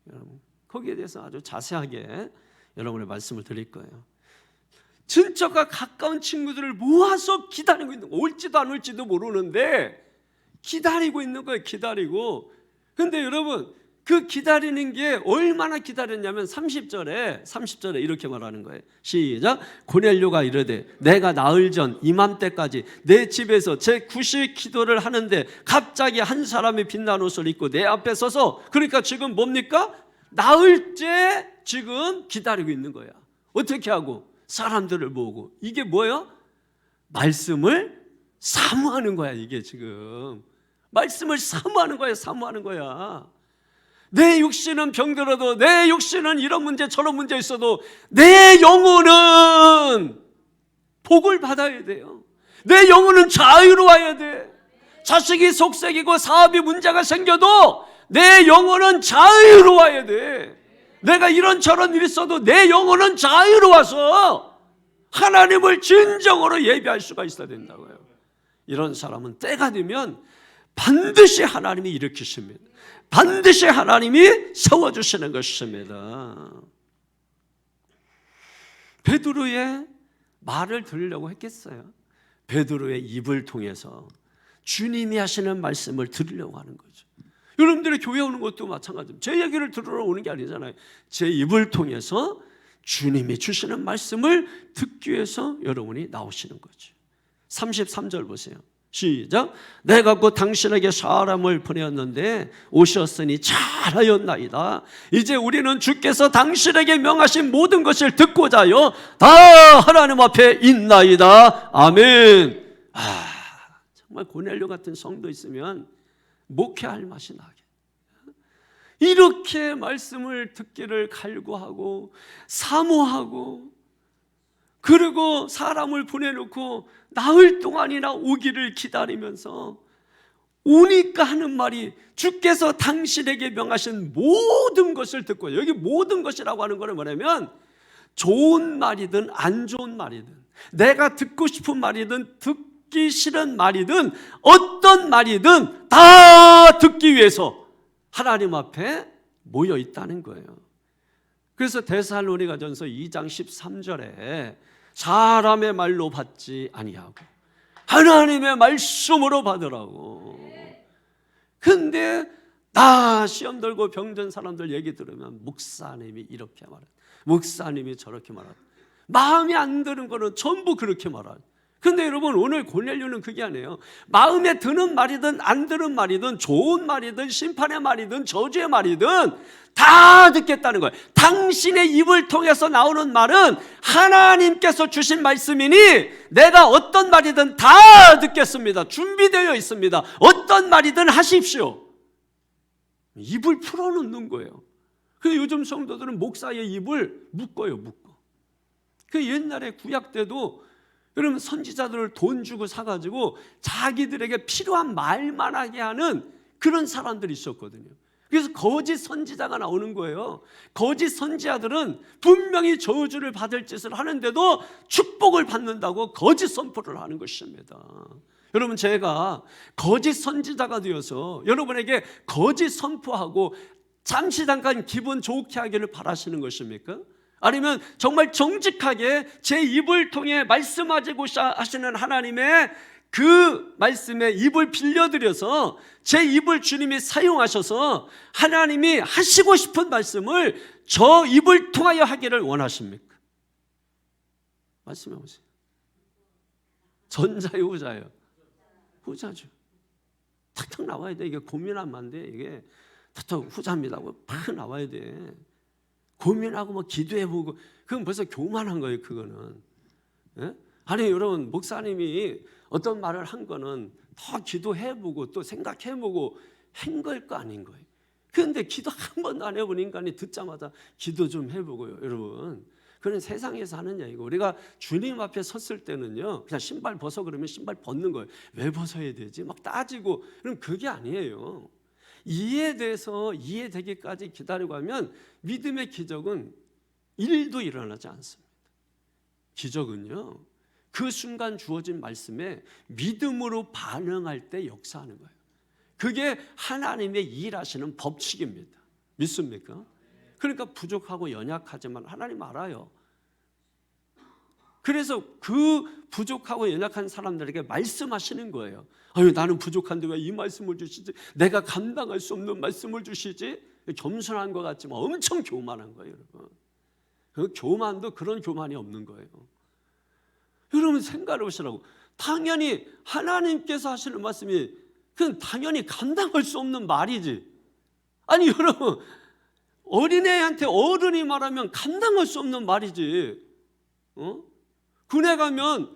여러분, 거기에 대해서 아주 자세하게 여러분의 말씀을 드릴 거예요. 친척과 가까운 친구들을 모아서 기다리고 있는 거예요. 올지도 안 올지도 모르는데 기다리고 있는 거예요. 기다리고. 근데 여러분 그 기다리는 게 얼마나 기다렸냐면 30절에 이렇게 말하는 거예요. 시작. 고넬료가 이르되 내가 나흘 전 이맘때까지 내 집에서 제 구식 기도를 하는데 갑자기 한 사람이 빛난 옷을 입고 내 앞에 서서, 그러니까 지금 뭡니까? 나흘째 지금 기다리고 있는 거야. 어떻게 하고? 사람들을 모으고. 이게 뭐예요? 말씀을 사모하는 거야. 이게 지금 말씀을 사모하는 거야. 사모하는 거야. 내 육신은 병들어도, 내 육신은 이런 문제 저런 문제 있어도 내 영혼은 복을 받아야 돼요. 내 영혼은 자유로워야 돼. 자식이 속색이고 사업이 문제가 생겨도 내 영혼은 자유로워야 돼. 내가 이런저런 일이 있어도 내 영혼은 자유로워서 하나님을 진정으로 예배할 수가 있어야 된다고요. 이런 사람은 때가 되면 반드시 하나님이 일으키십니다. 반드시 하나님이 세워주시는 것입니다. 베드로의 말을 들으려고 했겠어요? 베드로의 입을 통해서 주님이 하시는 말씀을 들으려고 하는 거죠. 여러분들이 교회 오는 것도 마찬가지입니다. 제 얘기를 들으러 오는 게 아니잖아요. 제 입을 통해서 주님이 주시는 말씀을 듣기 위해서 여러분이 나오시는 거죠. 33절 보세요. 시작. 내가 곧 당신에게 사람을 보내었는데 오셨으니 잘하였나이다. 이제 우리는 주께서 당신에게 명하신 모든 것을 듣고자요 다 하나님 앞에 있나이다. 아멘. 정말 고넬료 같은 성도 있으면 목회할 맛이 나게. 이렇게 말씀을 듣기를 갈구하고 사모하고, 그리고 사람을 보내놓고 나흘 동안이나 오기를 기다리면서 오니까 하는 말이 주께서 당신에게 명하신 모든 것을 듣고, 여기 모든 것이라고 하는 거는 뭐냐면 좋은 말이든 안 좋은 말이든, 내가 듣고 싶은 말이든 듣기 싫은 말이든 어떤 말이든 다 듣기 위해서 하나님 앞에 모여 있다는 거예요. 그래서 데살로니가전서 2장 13절에 사람의 말로 받지 아니하고 하나님의 말씀으로 받으라고. 근데 나 시험 들고 병든 사람들 얘기 들으면 목사님이 이렇게 말해, 목사님이 저렇게 말하고, 마음에 안 드는 거는 전부 그렇게 말하고. 근데 여러분, 오늘 고넬료는 그게 아니에요. 마음에 드는 말이든 안 드는 말이든 좋은 말이든 심판의 말이든 저주의 말이든 다 듣겠다는 거예요. 당신의 입을 통해서 나오는 말은 하나님께서 주신 말씀이니 내가 어떤 말이든 다 듣겠습니다. 준비되어 있습니다. 어떤 말이든 하십시오. 입을 풀어놓는 거예요. 그 요즘 성도들은 목사의 입을 묶어요, 묶어. 그 옛날에 구약 때도 여러분 선지자들을 돈 주고 사가지고 자기들에게 필요한 말만 하게 하는 그런 사람들이 있었거든요. 그래서 거짓 선지자가 나오는 거예요. 거짓 선지자들은 분명히 저주를 받을 짓을 하는데도 축복을 받는다고 거짓 선포를 하는 것입니다. 여러분, 제가 거짓 선지자가 되어서 여러분에게 거짓 선포하고 잠시 잠깐 기분 좋게 하기를 바라시는 것입니까? 아니면 정말 정직하게 제 입을 통해 말씀하시고 하시는 하나님의 그 말씀에 입을 빌려드려서 제 입을 주님이 사용하셔서 하나님이 하시고 싶은 말씀을 저 입을 통하여 하기를 원하십니까? 말씀해 보세요. 전자요, 후자요? 후자죠. 탁탁 나와야 돼. 이게 고민하면 안 돼. 이게 탁탁 후자입니다 하고 팍 나와야 돼. 고민하고 뭐 기도해보고, 그건 벌써 교만한 거예요. 그거는. 예? 아니 여러분, 목사님이 어떤 말을 한 거는 더 기도해보고 또 생각해보고 한 걸 거 아닌 거예요. 그런데 기도 한 번도 안 해본 인간이 듣자마자 기도 좀 해보고요. 여러분, 그런 세상에서 하는 얘기고, 우리가 주님 앞에 섰을 때는요, 그냥 신발 벗어 그러면 신발 벗는 거예요. 왜 벗어야 되지? 막 따지고. 그럼 그게 아니에요. 이해돼서 이해되기까지 기다리고 하면 믿음의 기적은 일도 일어나지 않습니다. 기적은요, 그 순간 주어진 말씀에 믿음으로 반응할 때 역사하는 거예요. 그게 하나님의 일하시는 법칙입니다. 믿습니까? 그러니까 부족하고 연약하지만 하나님 알아요. 그래서 그 부족하고 연약한 사람들에게 말씀하시는 거예요. 아유, 나는 부족한데 왜 이 말씀을 주시지? 내가 감당할 수 없는 말씀을 주시지? 겸손한 것 같지만 엄청 교만한 거예요, 여러분. 그 교만도 그런 교만이 없는 거예요. 여러분 생각해 보시라고. 당연히 하나님께서 하시는 말씀이 그건 당연히 감당할 수 없는 말이지. 아니 여러분, 어린애한테 어른이 말하면 감당할 수 없는 말이지. 군에 가면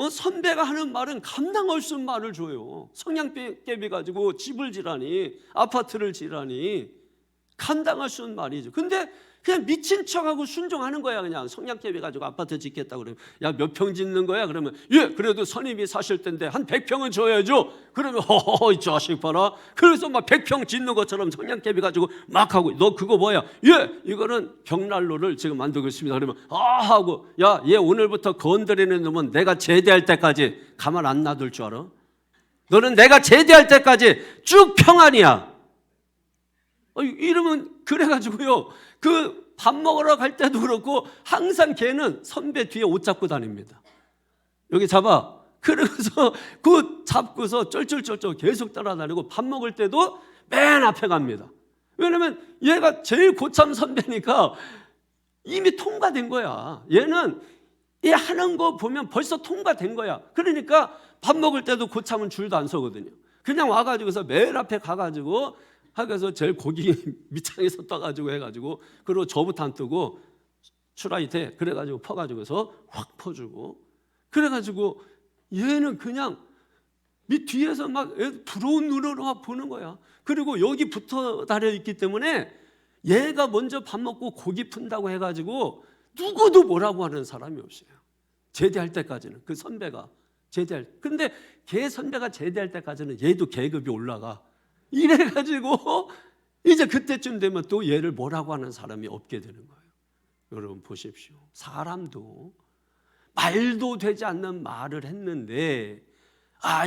선배가 하는 말은 감당할 수 없는 말을 줘요. 성냥개비 가지고 집을 지라니, 아파트를 지라니 감당할 수 없는 말이죠. 근데 그냥 미친 척하고 순종하는 거야. 그냥 성냥개비 가지고 아파트 짓겠다고 그러면, 야, 몇 평 짓는 거야? 그러면, 예, 그래도 선임이 사실 텐데 한 100평은 줘야죠. 그러면 허허, 이 자식 봐라. 그래서 막 100평 짓는 것처럼 성냥개비 가지고 막 하고, 너 그거 뭐야? 예, 이거는 벽난로를 지금 만들고 있습니다. 그러면 하고, 야, 얘 오늘부터 건드리는 놈은 내가 제대할 때까지 가만 안 놔둘 줄 알아? 너는 내가 제대할 때까지 쭉 평안이야. 이러면 그래가지고요, 그 밥 먹으러 갈 때도 그렇고 항상 걔는 선배 뒤에 옷 잡고 다닙니다. 여기 잡아. 그래서 그 잡고서 쩔쩔쩔쩔 계속 따라다니고 밥 먹을 때도 맨 앞에 갑니다. 왜냐면 얘가 제일 고참 선배니까 이미 통과된 거야. 얘는 얘 하는 거 보면 벌써 통과된 거야. 그러니까 밥 먹을 때도 고참은 줄도 안 서거든요. 그냥 와가지고서 맨 앞에 가가지고 하면서 제일 고기 밑창에서 떠가지고 해가지고, 그리고 저부터 안 뜨고 추라이 돼 그래가지고 퍼가지고서 확 퍼주고, 그래가지고 얘는 그냥 밑 뒤에서 막 부러운 눈으로 막 보는 거야. 그리고 여기 붙어 다녀 있기 때문에 얘가 먼저 밥 먹고 고기 푼다고 해가지고 누구도 뭐라고 하는 사람이 없어요. 제대할 때까지는 그 선배가 제대할. 근데 걔 선배가 제대할 때까지는 얘도 계급이 올라가. 이래가지고 이제 그때쯤 되면 또 얘를 뭐라고 하는 사람이 없게 되는 거예요. 여러분 보십시오. 사람도 말도 되지 않는 말을 했는데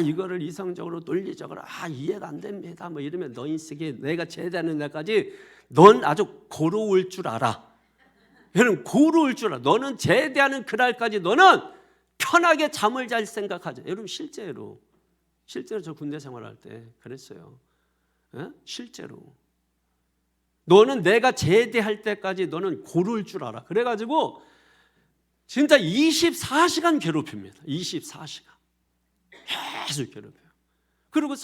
이거를 이성적으로 논리적으로 이해가 안 됩니다 뭐 이러면 너 인생에 내가 제대하는 날까지 넌 아주 고로울 줄 알아. 얘는 고로울 줄 알아. 너는 제대하는 그날까지 너는 편하게 잠을 잘 생각하자. 여러분 실제로 저 군대 생활할 때 그랬어요. 실제로 너는 내가 제대할 때까지 너는 고를 줄 알아. 그래가지고 진짜 24시간 괴롭힙니다. 24시간 계속 괴롭혀요. 그리고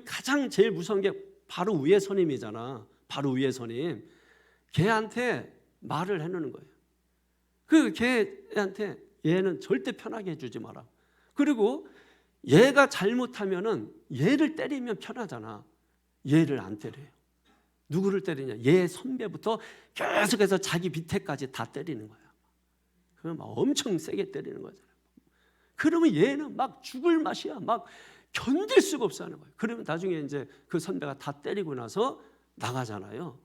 가장 제일 무서운 게 바로 위에 선임이잖아. 바로 위에 선임. 걔한테 말을 해놓는 거예요. 그 걔한테 얘는 절대 편하게 해주지 마라. 그리고 얘가 잘못하면은 얘를 때리면 편하잖아. 얘를 안 때려요. 누구를 때리냐? 얘 선배부터 계속해서 자기 밑에까지 다 때리는 거야. 그럼 막 엄청 세게 때리는 거잖아. 그러면 얘는 막 죽을 맛이야. 막 견딜 수가 없어 하는 거예요. 그러면 나중에 이제 그 선배가 다 때리고 나서 나가잖아요.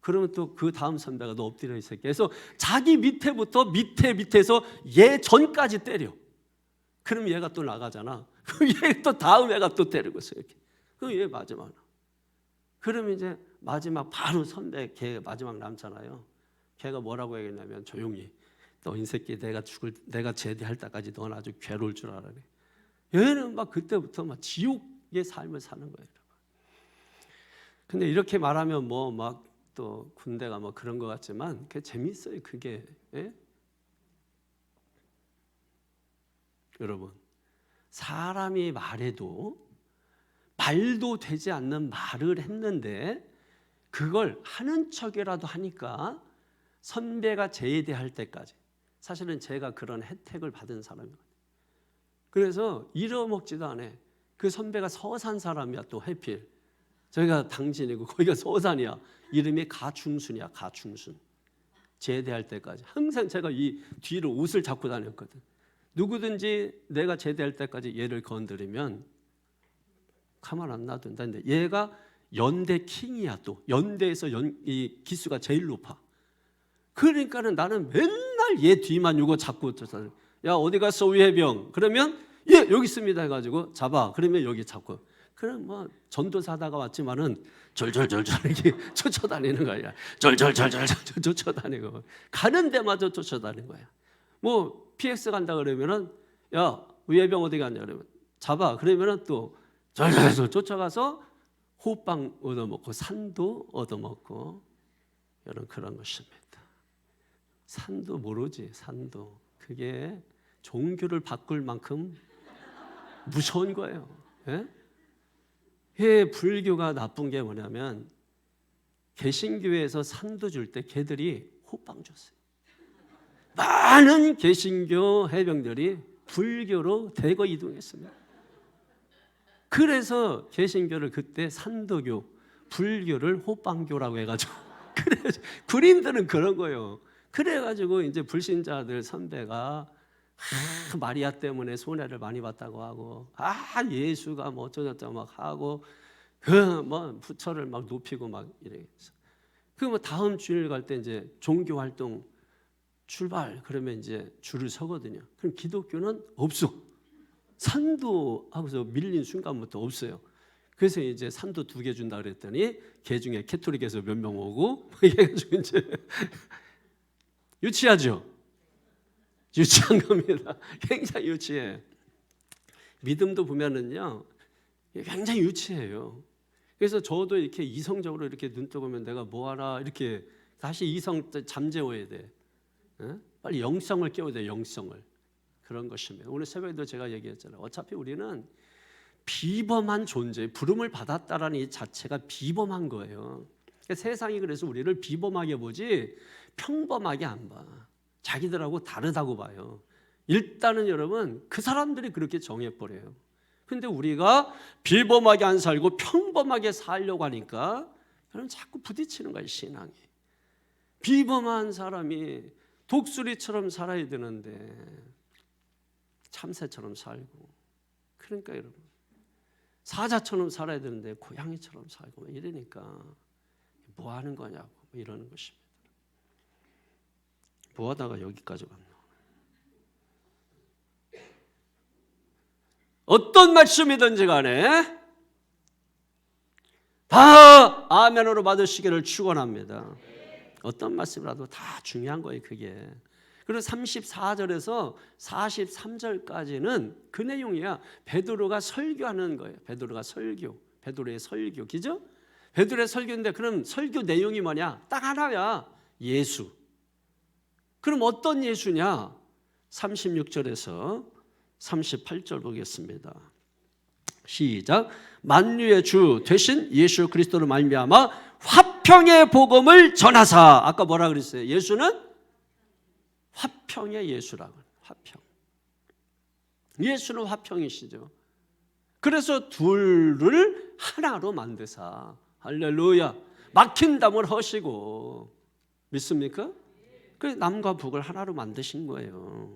그러면 또 그 다음 선배가 너 엎드려 이 새끼 해서 자기 밑에부터 밑에서 얘 전까지 때려. 그럼 얘가 또 나가잖아. 그럼 얘 또 다음 애가 또 때리고 있어 이렇게. 그럼 얘 마지막. 그러면 이제 마지막 바로 선배 걔 마지막 남잖아요. 걔가 뭐라고 얘기했냐면 조용히 너 이 새끼 내가 제대할 때까지 넌 아주 괴로울 줄 알아. 얘는 막 그때부터 막 지옥의 삶을 사는 거예요. 근데 이렇게 말하면 뭐 막 또 군대가 뭐 그런 것 같지만 그게 재밌어요. 그게 여러분 사람이 말해도 말도 되지 않는 말을 했는데 그걸 하는 척이라도 하니까 선배가 제대할 때까지 사실은 제가 그런 혜택을 받은 사람이거든요. 그래서 잃어먹지도 않아. 그 선배가 서산 사람이야. 또 해필 저희가 당진이고 거기가 서산이야. 이름이 가충순이야. 가충순. 제대할 때까지 항상 제가 이 뒤로 옷을 잡고 다녔거든. 누구든지 내가 제대할 때까지 얘를 건드리면 가만 안 놔둔다는데 얘가 연대 킹이야. 또 연대에서 이 기수가 제일 높아. 그러니까는 나는 맨날 얘 뒤만 요거 잡고 쫓아다녀. 야 어디 갔어 위해병? 그러면 예 여기 있습니다 해가지고 잡아. 그러면 여기 잡고. 그럼 뭐 전도사다가 왔지만은 절절절절 이렇게 쫓아다니는 거야. 절절절절 쫓아다니고 가는 데마저 쫓아다니는 거야. 뭐 PX 간다 그러면은 야 위해병 어디 갔냐 그러면 잡아. 그러면은 또 절절절 쫓아가서 호빵 얻어먹고 산도 얻어먹고 이런 그런 것입니다. 산도 모르지. 산도 그게 종교를 바꿀 만큼 무서운 거예요. 예? 불교가 나쁜 게 뭐냐면 개신교에서 산도 줄 때 걔들이 호빵 줬어요. 많은 개신교 해병들이 불교로 대거 이동했습니다. 그래서 개신교를 그때 산도교, 불교를 호빵교라고 해가지고 그래 군인들은 그런 거예요. 그래가지고 이제 불신자들 선배가 마리아 때문에 손해를 많이 봤다고 하고 예수가 뭐 어쩌저쩌 막 하고 그 뭐 부처를 막 높이고 막 이래. 그 뭐 다음 주일 갈 때 이제 종교 활동 출발 그러면 이제 줄을 서거든요. 그럼 기독교는 없어. 산도하고서 밀린 순간부터 없어요. 그래서 이제 산도 2개 준다 그랬더니 개 중에 캐토릭에서 몇 명 오고 해가지고 이제 유치하죠. 유치한 겁니다. 굉장히 유치해. 믿음도 보면은요, 굉장히 유치해요. 그래서 저도 이렇게 이성적으로 이렇게 눈 떠보면 내가 뭐하나 이렇게 다시 이성 잠재워야 돼. 빨리 영성을 깨워야 돼. 영성을. 그런 것입니다. 오늘 새벽에도 제가 얘기했잖아요. 어차피 우리는 비범한 존재, 부름을 받았다라는 이 자체가 비범한 거예요. 그러니까 세상이 그래서 우리를 비범하게 보지 평범하게 안 봐. 자기들하고 다르다고 봐요. 일단은 여러분 그 사람들이 그렇게 정해버려요. 근데 우리가 비범하게 안 살고 평범하게 살려고 하니까 여러분 자꾸 부딪히는 거예요. 신앙이. 비범한 사람이 독수리처럼 살아야 되는데 참새처럼 살고, 그러니까 여러분 사자처럼 살아야 되는데 고양이처럼 살고 이러니까 뭐 하는 거냐고 이러는 것입니다. 뭐 하다가 여기까지 왔나? 어떤 말씀이든지 간에 다 아멘으로 받으시기를 축원합니다. 어떤 말씀이라도 다 중요한 거예요, 그게. 그리고 34절에서 43절까지는 그 내용이야. 베드로가 설교하는 거예요. 베드로가 설교. 베드로의 설교. 그죠? 베드로의 설교인데 그럼 설교 내용이 뭐냐? 딱 하나야. 예수. 그럼 어떤 예수냐? 36절에서 38절 보겠습니다. 시작. 만유의 주 되신 예수 그리스도로 말미암아 화평의 복음을 전하사. 아까 뭐라 그랬어요? 예수는 화평의 예수라고. 화평. 예수는 화평이시죠. 그래서 둘을 하나로 만드사. 할렐루야. 막힌 담을 허시고. 믿습니까? 그래서 남과 북을 하나로 만드신 거예요.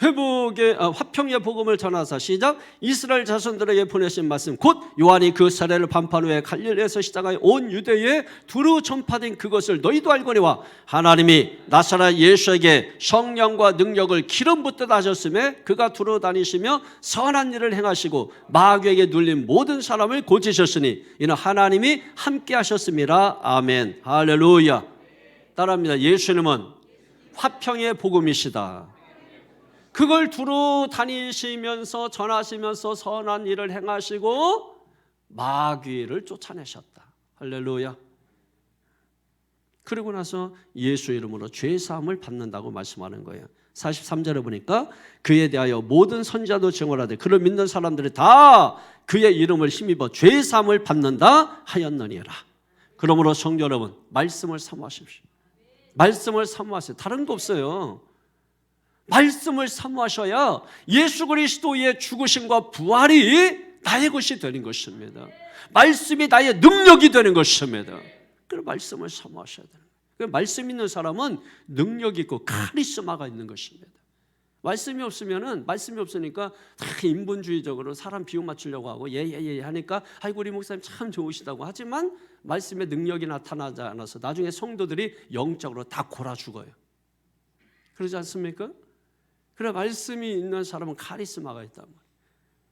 회복의 화평의 복음을 전하사. 시작. 이스라엘 자손들에게 보내신 말씀 곧 요한이 그 사례를 반판 후에 갈릴리에서 시작하여 온 유대에 두루 전파된 그것을 너희도 알거니와 하나님이 나사렛 예수에게 성령과 능력을 기름 붓듯 하셨음에 그가 두루 다니시며 선한 일을 행하시고 마귀에게 눌린 모든 사람을 고치셨으니 이는 하나님이 함께 하셨음이라. 아멘. 할렐루야. 따라합니다. 예수님은 화평의 복음이시다. 그걸 두루 다니시면서 전하시면서 선한 일을 행하시고 마귀를 쫓아내셨다. 할렐루야. 그리고 나서 예수 이름으로 죄사함을 받는다고 말씀하는 거예요. 43절에 보니까 그에 대하여 모든 선지자도 증언하되 그를 믿는 사람들이 다 그의 이름을 힘입어 죄사함을 받는다 하였느니라. 그러므로 성도 여러분, 말씀을 사모하십시오. 말씀을 사모하세요. 다른 거 없어요. 말씀을 사모하셔야 예수 그리스도의 죽으심과 부활이 나의 것이 되는 것입니다. 말씀이 나의 능력이 되는 것입니다. 그래서 말씀을 사모하셔야 되는 거예요. 말씀 있는 사람은 능력 있고 카리스마가 있는 것입니다. 말씀이 없으니까 다 인본주의적으로 사람 비유 맞추려고 하고 예예예 하니까 아이고 우리 목사님 참 좋으시다고 하지만 말씀의 능력이 나타나지 않아서 나중에 성도들이 영적으로 다 골아 죽어요. 그러지 않습니까? 그래 말씀이 있는 사람은 카리스마가 있단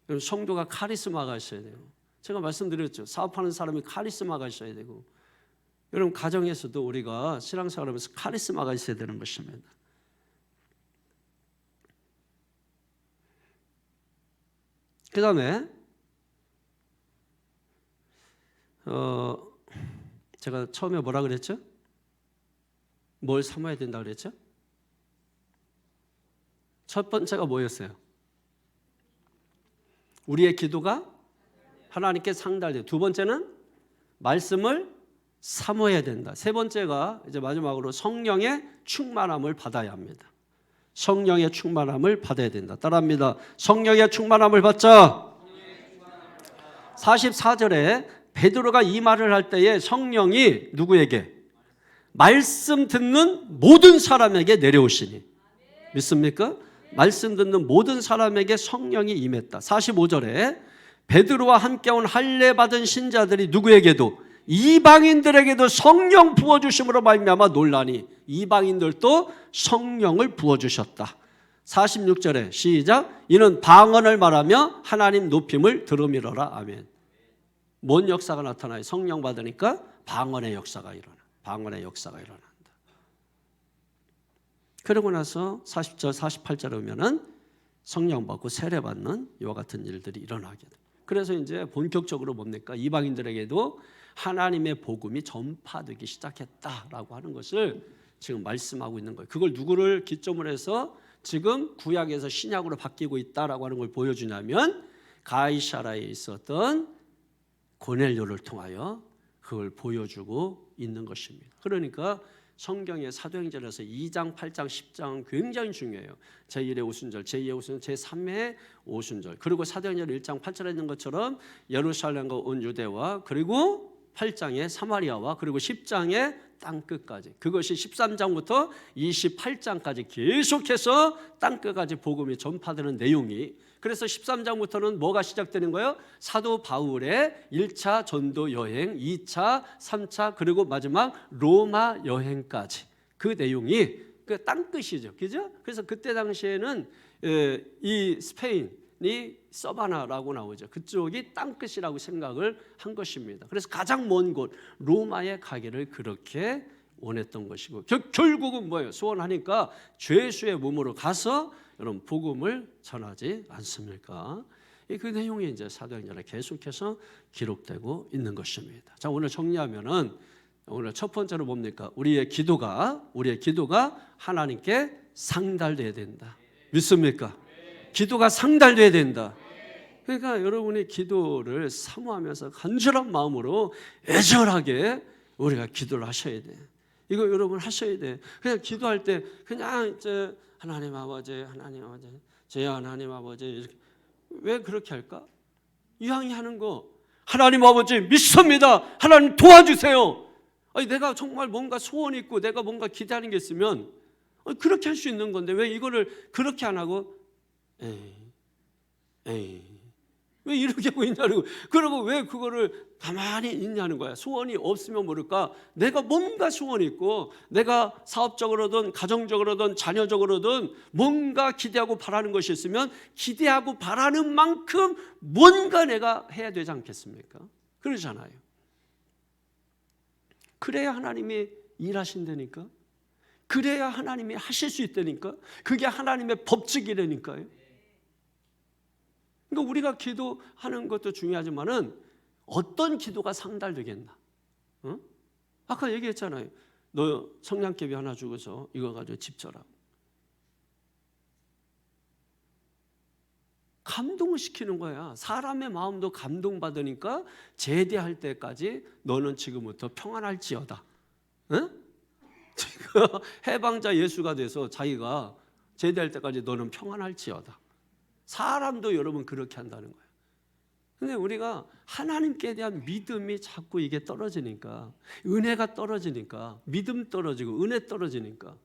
말이에요. 성도가 카리스마가 있어야 돼요. 제가 말씀드렸죠. 사업하는 사람이 카리스마가 있어야 되고, 여러분 가정에서도 우리가 신앙생활하면서 카리스마가 있어야 되는 것입니다. 그 다음에 제가 처음에 뭐라 그랬죠? 뭘 삼아야 된다 그랬죠? 첫 번째가 뭐였어요? 우리의 기도가 하나님께 상달돼요. 두 번째는 말씀을 사모해야 된다. 세 번째가 이제 마지막으로 성령의 충만함을 받아야 합니다. 성령의 충만함을 받아야 된다. 따라합니다. 성령의 충만함을 받자. 44절에 베드로가 이 말을 할 때에 성령이 누구에게? 말씀 듣는 모든 사람에게 내려오시니. 믿습니까? 말씀 듣는 모든 사람에게 성령이 임했다. 45절에 베드로와 함께 온 할례 받은 신자들이 누구에게도 이방인들에게도 성령 부어주심으로 말미암아 놀라니. 이방인들도 성령을 부어주셨다. 46절에 시작. 이는 방언을 말하며 하나님 높임을 들음이로라. 아멘. 뭔 역사가 나타나요? 성령 받으니까 방언의 역사가 일어나. 방언의 역사가 일어난다. 그러고 나서 40절, 48절에 오면은 성령 받고 세례 받는 이와 같은 일들이 일어나게 돼. 그래서 이제 본격적으로 뭡니까? 이방인들에게도 하나님의 복음이 전파되기 시작했다라고 하는 것을 지금 말씀하고 있는 거예요. 그걸 누구를 기점으로 해서 지금 구약에서 신약으로 바뀌고 있다라고 하는 걸 보여주냐면 가이사라에 있었던 고넬료를 통하여 그걸 보여주고 있는 것입니다. 그러니까 성경의 사도행전에서 2장, 8장, 10장은 굉장히 중요해요. 제1의 오순절, 제2의 오순절, 제3의 오순절. 그리고 사도행전 1장 8절에 있는 것처럼 예루살렘과 온 유대와 그리고 8장의 사마리아와 그리고 10장의 땅끝까지. 그것이 13장부터 28장까지 계속해서 땅끝까지 복음이 전파되는 내용이. 그래서 13장부터는 뭐가 시작되는 거예요? 사도 바울의 1차 전도 여행, 2차, 3차 그리고 마지막 로마 여행까지. 그 내용이 그 땅끝이죠. 그죠? 그래서 그때 당시에는 이 스페인이 서바나라고 나오죠. 그쪽이 땅끝이라고 생각을 한 것입니다. 그래서 가장 먼 곳 로마에 가기를 그렇게 원했던 것이고 결국은 뭐예요? 소원하니까 죄수의 몸으로 가서 여러분 복음을 전하지 않습니까? 그 내용이 이제 사도행전에 계속해서 기록되고 있는 것입니다. 자, 오늘 정리하면은 오늘 첫 번째로 뭡니까? 우리의 기도가 하나님께 상달돼야 된다. 믿습니까? 기도가 상달돼야 된다. 그러니까 여러분이 기도를 사모하면서 간절한 마음으로 애절하게 우리가 기도를 하셔야 돼. 이거 여러분 하셔야 돼. 그냥 기도할 때 그냥 하나님 아버지, 하나님 아버지, 제 하나님 아버지 이렇게 왜 그렇게 할까? 이왕이 하는 거 하나님 아버지 믿습니다. 하나님 도와주세요. 아니, 내가 정말 뭔가 소원이 있고 내가 뭔가 기대하는 게 있으면 그렇게 할 수 있는 건데 왜 이거를 그렇게 안 하고 왜 이렇게 하고 있냐고. 그러고 왜 그거를 가만히 있냐는 거야. 소원이 없으면 모를까 내가 뭔가 소원이 있고 내가 사업적으로든 가정적으로든 자녀적으로든 뭔가 기대하고 바라는 것이 있으면 기대하고 바라는 만큼 뭔가 내가 해야 되지 않겠습니까? 그러잖아요. 그래야 하나님이 일하신다니까. 그래야 하나님이 하실 수 있다니까. 그게 하나님의 법칙이라니까요. 그러니까 우리가 기도하는 것도 중요하지만은 어떤 기도가 상달되겠나? 어? 아까 얘기했잖아요. 너 성냥개비 하나 주고서 이거 가지고 집 져라. 감동을 시키는 거야. 사람의 마음도 감동받으니까 제대할 때까지 너는 지금부터 평안할지어다. 응? 지금 해방자 예수가 돼서 자기가 제대할 때까지 너는 평안할지어다. 사람도 여러분 그렇게 한다는 거예요. 근데 우리가 하나님께 대한 믿음이 자꾸 이게 떨어지니까, 은혜가 떨어지니까, 믿음 떨어지고 은혜 떨어지니까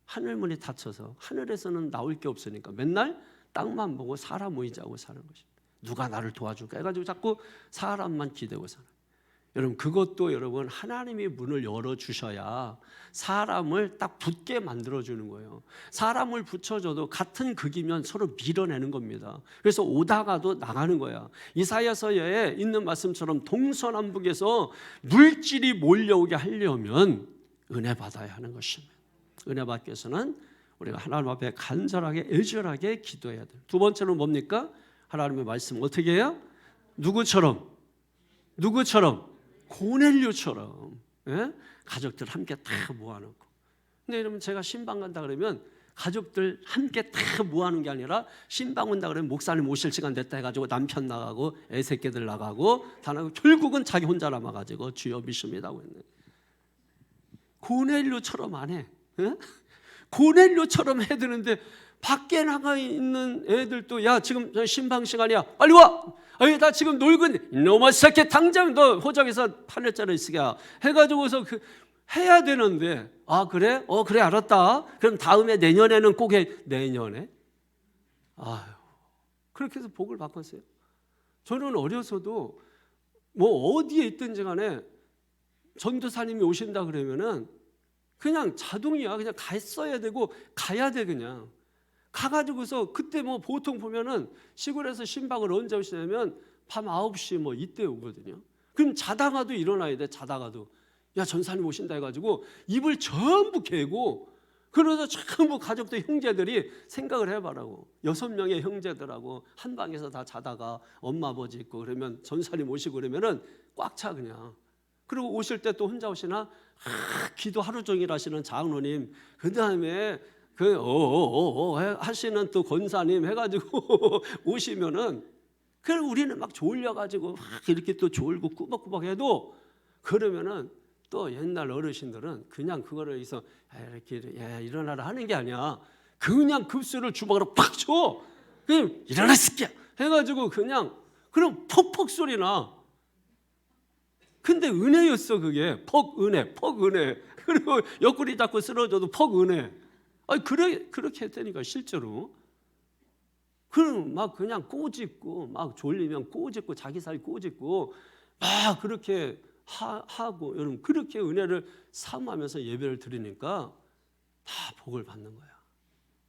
하늘문이 닫혀서 하늘에서는 나올 게 없으니까 맨날 땅만 보고 사람 의지하고 사는 것입니다. 누가 나를 도와줄까 해가지고 자꾸 사람만 기대고 사는. 여러분 그것도 여러분 하나님이 문을 열어주셔야 사람을 딱 붙게 만들어주는 거예요. 사람을 붙여줘도 같은 극이면 서로 밀어내는 겁니다. 그래서 오다가도 나가는 거야. 이사야서에 있는 말씀처럼 동서남북에서 물질이 몰려오게 하려면 은혜 받아야 하는 것입니다. 은혜 받기 위해서는 우리가 하나님 앞에 간절하게 애절하게 기도해야 돼요. 두 번째는 뭡니까? 하나님의 말씀 어떻게 해요? 누구처럼? 고넬료처럼 가족들 함께 다 모아놓고. 근데 여러분 제가 신방 간다 그러면 가족들 함께 다 모아놓은 게 아니라 신방 온다 그러면 목사님 오실 시간 됐다 해가지고 남편 나가고 애새끼들 나가고 다 나가고 결국은 자기 혼자 남아가지고 주여 믿습니다 하고 있네. 고넬료처럼 안 해. 고넬료처럼 해야 되는데 밖에 나가 있는 애들도 야 지금 신방 시간이야 빨리 와. 아니 나 지금 놀고 있는데 이놈의 새끼 당장 너 호적에서 판례자를 쓰게 해가지고서 해야 되는데 아 그래? 그래 알았다. 그럼 다음에 내년에는 꼭 해. 내년에? 아유 그렇게 해서 복을 바꿨어요. 저는 어려서도 뭐 어디에 있든지 간에 전도사님이 오신다 그러면은 그냥 자동이야. 그냥 갔어야 되고 가야 돼 그냥. 가가지고서 그때 뭐 보통 보면은 시골에서 신방을 언제 오시냐면 밤 9시 뭐 이때 오거든요. 그럼 자다가도 일어나야 돼. 자다가도 야 전사님 오신다 해가지고 입을 전부 개고, 그러자 전부 가족들 형제들이 생각을 해봐라고. 6명의 형제들하고 한 방에서 다 자다가 엄마 아버지 있고 그러면 전사님 오시고 그러면은 꽉 차 그냥. 그리고 오실 때 또 혼자 오시나 기도 하루 종일 하시는 장로님, 그 다음에 그 하시는 또 권사님 해가지고 오시면은, 그럼 우리는 막 졸려가지고 막 이렇게 또 졸고 꾸벅꾸벅 해도, 그러면은 또 옛날 어르신들은 그냥 그거를 해서 이렇게 일어나라 하는 게 아니야. 그냥 급수를 주먹으로 팍 쳐. 그럼 일어나 새끼야 해가지고 그냥, 그럼 퍽퍽 소리 나. 근데 은혜였어 그게. 퍽 은혜. 그리고 옆구리 잡고 쓰러져도 퍽 은혜. 아니 그렇게 했다니까 실제로. 그럼 막 그냥 꼬집고, 막 졸리면 꼬집고, 자기 살 꼬집고 막 그렇게 하고, 여러분 그렇게 은혜를 사모하면서 예배를 드리니까 다 복을 받는 거야.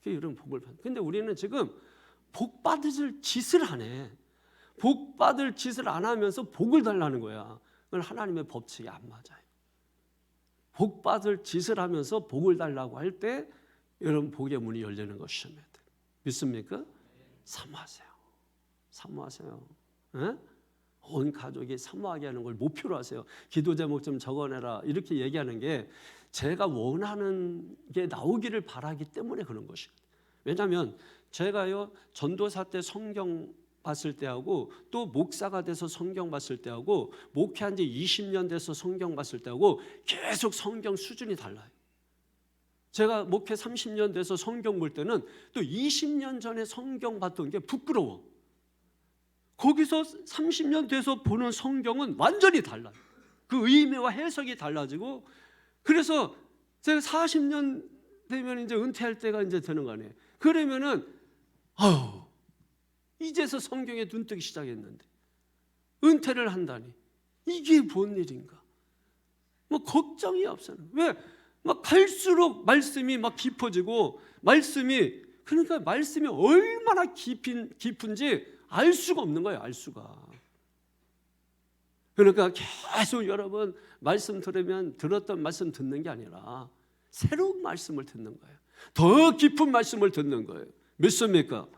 여러분 복을 받는. 근데 우리는 지금 복 받을 짓을 안 해. 복 받을 짓을 안 하면서 복을 달라는 거야. 그건 하나님의 법칙이 안 맞아요. 복 받을 짓을 하면서 복을 달라고 할 때 여러분 복의 문이 열리는 것입니다. 믿습니까? 사모하세요. 사모하세요. 에? 온 가족이 사모하게 하는 걸 목표로 하세요. 기도 제목 좀 적어내라 이렇게 얘기하는 게 제가 원하는 게 나오기를 바라기 때문에 그런 것입니다. 왜냐하면 제가요 전도사 때 성경 봤을 때하고 또 목사가 돼서 성경 봤을 때하고 목회한 지 20년 돼서 성경 봤을 때하고 계속 성경 수준이 달라요. 제가 목회 30년 돼서 성경 볼 때는 또 20년 전에 성경 봤던 게 부끄러워. 거기서 30년 돼서 보는 성경은 완전히 달라요. 그 의미와 해석이 달라지고, 그래서 제가 40년 되면 이제 은퇴할 때가 이제 되는 거 아니에요. 그러면은 이제서 성경에 눈 뜨기 시작했는데 은퇴를 한다니 이게 뭔 일인가? 뭐 걱정이 없어요. 왜? 막 갈수록 말씀이 막 깊어지고, 그러니까 말씀이 얼마나 깊은지 알 수가 없는 거예요. 알 수가. 그러니까 계속 여러분 말씀 들으면 들었던 말씀 듣는 게 아니라 새로운 말씀을 듣는 거예요. 더 깊은 말씀을 듣는 거예요. 믿습니까?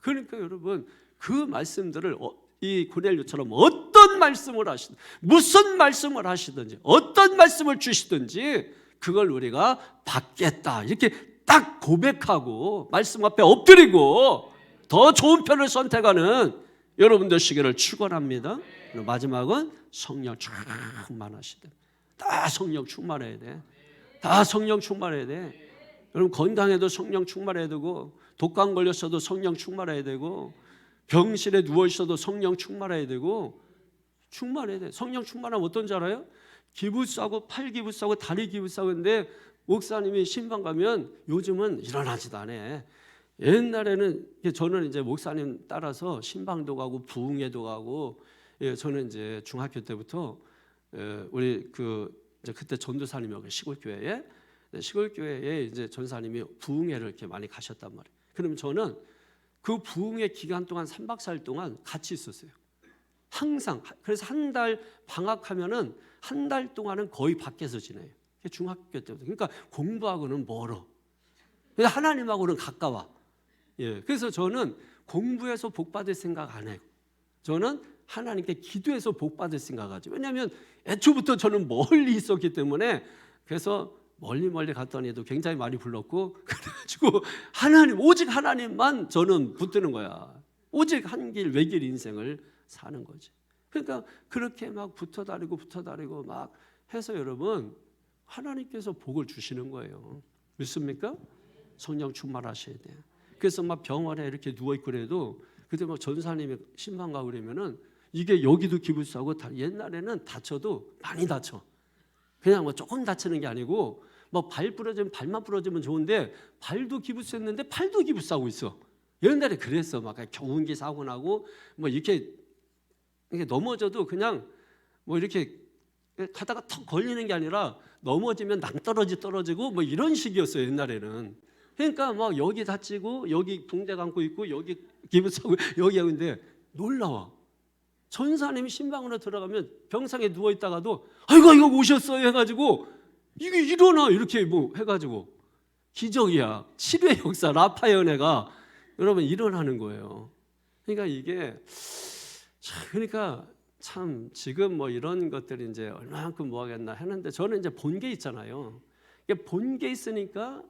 그러니까 여러분 그 말씀들을 이 고넬료처럼 어떤 말씀을 하시든, 무슨 말씀을 하시든지, 어떤 말씀을 주시든지 그걸 우리가 받겠다 이렇게 딱 고백하고 말씀 앞에 엎드리고 더 좋은 편을 선택하는 여러분들 시기를 축원합니다. 마지막은 성령 충만하시되. 다 성령 충만해야 돼. 다 성령 충만해야 돼. 여러분 건강해도 성령 충만해야 되고, 독감 걸렸어도 성령 충만해야 되고, 병실에 누워 있어도 성령 충만해야 되고, 충만해야 돼. 성령 충만하면 어떤지 알아요? 기부 싸고 팔 기부 싸고 다리 기부 싸고인데 목사님이 신방 가면 요즘은 일어나지도 않아. 옛날에는 저는 이제 목사님 따라서 신방도 가고 부흥회도 가고, 저는 이제 중학교 때부터 우리 이제 그때 전도사님이 시골교회에 이제 전사님이 부흥회를 이렇게 많이 가셨단 말이에요. 그럼 저는 그 부흥회 기간 동안 3박 4일 동안 같이 있었어요. 항상. 그래서 한 달 방학하면은 한 달 동안은 거의 밖에서 지내요. 중학교 때부터. 그러니까 공부하고는 멀어. 하나님하고는 가까워. 그래서 저는 공부해서 복 받을 생각 안 해요. 저는 하나님께 기도해서 복 받을 생각하죠. 왜냐하면 애초부터 저는 멀리 있었기 때문에. 그래서 멀리 갔더니도 굉장히 많이 불렀고, 그래가지고 오직 하나님만 저는 붙드는 거야. 오직 한 길 외길 인생을 사는 거지. 그러니까 그렇게 막 붙어 다니고 막 해서 여러분 하나님께서 복을 주시는 거예요. 믿습니까? 성령 충만하셔야 돼요. 그래서 막 병원에 이렇게 누워 있고 그래도 그때 막 전사님이 신방 가고 그러면은 이게 여기도 기부싸고, 옛날에는 다쳐도 많이 다쳐. 그냥 뭐 조금 다치는 게 아니고 뭐 발만 부러지면 좋은데 발도 기부했는데 팔도 기부싸고 있어. 옛날에 그랬어. 막 경운기 사고 나고 뭐 이렇게 넘어져도 그냥 뭐 이렇게 가다가 턱 걸리는 게 아니라 넘어지면 낭떠러지 떨어지고 뭐 이런 식이었어요. 옛날에는. 그러니까 막 여기 다치고 여기 붕대 감고 있고 여기 기부싸고 여기 하고 있는데 놀라워. 전사님이 신방으로 들어가면 병상에 누워 있다가도 아이고 이거 오셨어요 해가지고 이게 일어나 이렇게 뭐 해가지고 기적이야. 치료의 역사 라파의 은혜가 여러분 일어나는 거예요. 그러니까 이게 그러니까 참 지금 뭐 이런 것들이 이제 얼마만큼 뭐 하겠나 했는데 저는 이제 본 게 있잖아요. 이게 본 게 있으니까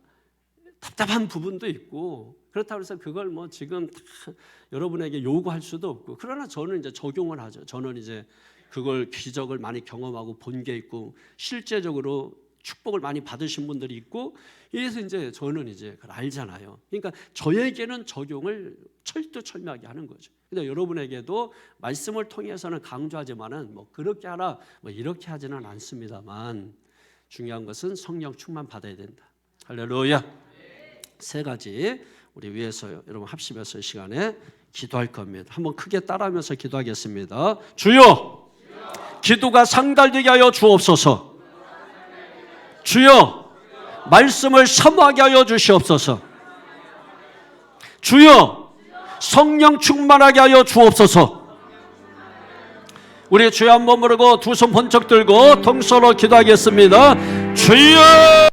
답답한 부분도 있고 그렇다고 해서 그걸 뭐 지금 다 여러분에게 요구할 수도 없고 그러나 저는 이제 적용을 하죠. 저는 이제 그걸 기적을 많이 경험하고 본 게 있고 실제적으로 축복을 많이 받으신 분들이 있고 이래서 이제 저는 이제 그걸 알잖아요. 그러니까 저에게는 적용을 철두철미하게 하는 거죠. 근데 여러분에게도 말씀을 통해서는 강조하지만은 뭐 그렇게 하라 뭐 이렇게 하지는 않습니다만 중요한 것은 성령 충만 받아야 된다. 할렐루야. 세 가지 우리 위해서 여러분 합심해서 이 시간에 기도할 겁니다. 한번 크게 따라하면서 기도하겠습니다. 주여, 기도가 상달되게 하여 주옵소서. 주여, 말씀을 사모하게 하여 주시옵소서. 주여, 성령 충만하게 하여 주옵소서. 우리 주여 한번 부르고 두 손 번쩍 들고 통성으로 기도하겠습니다. 주여.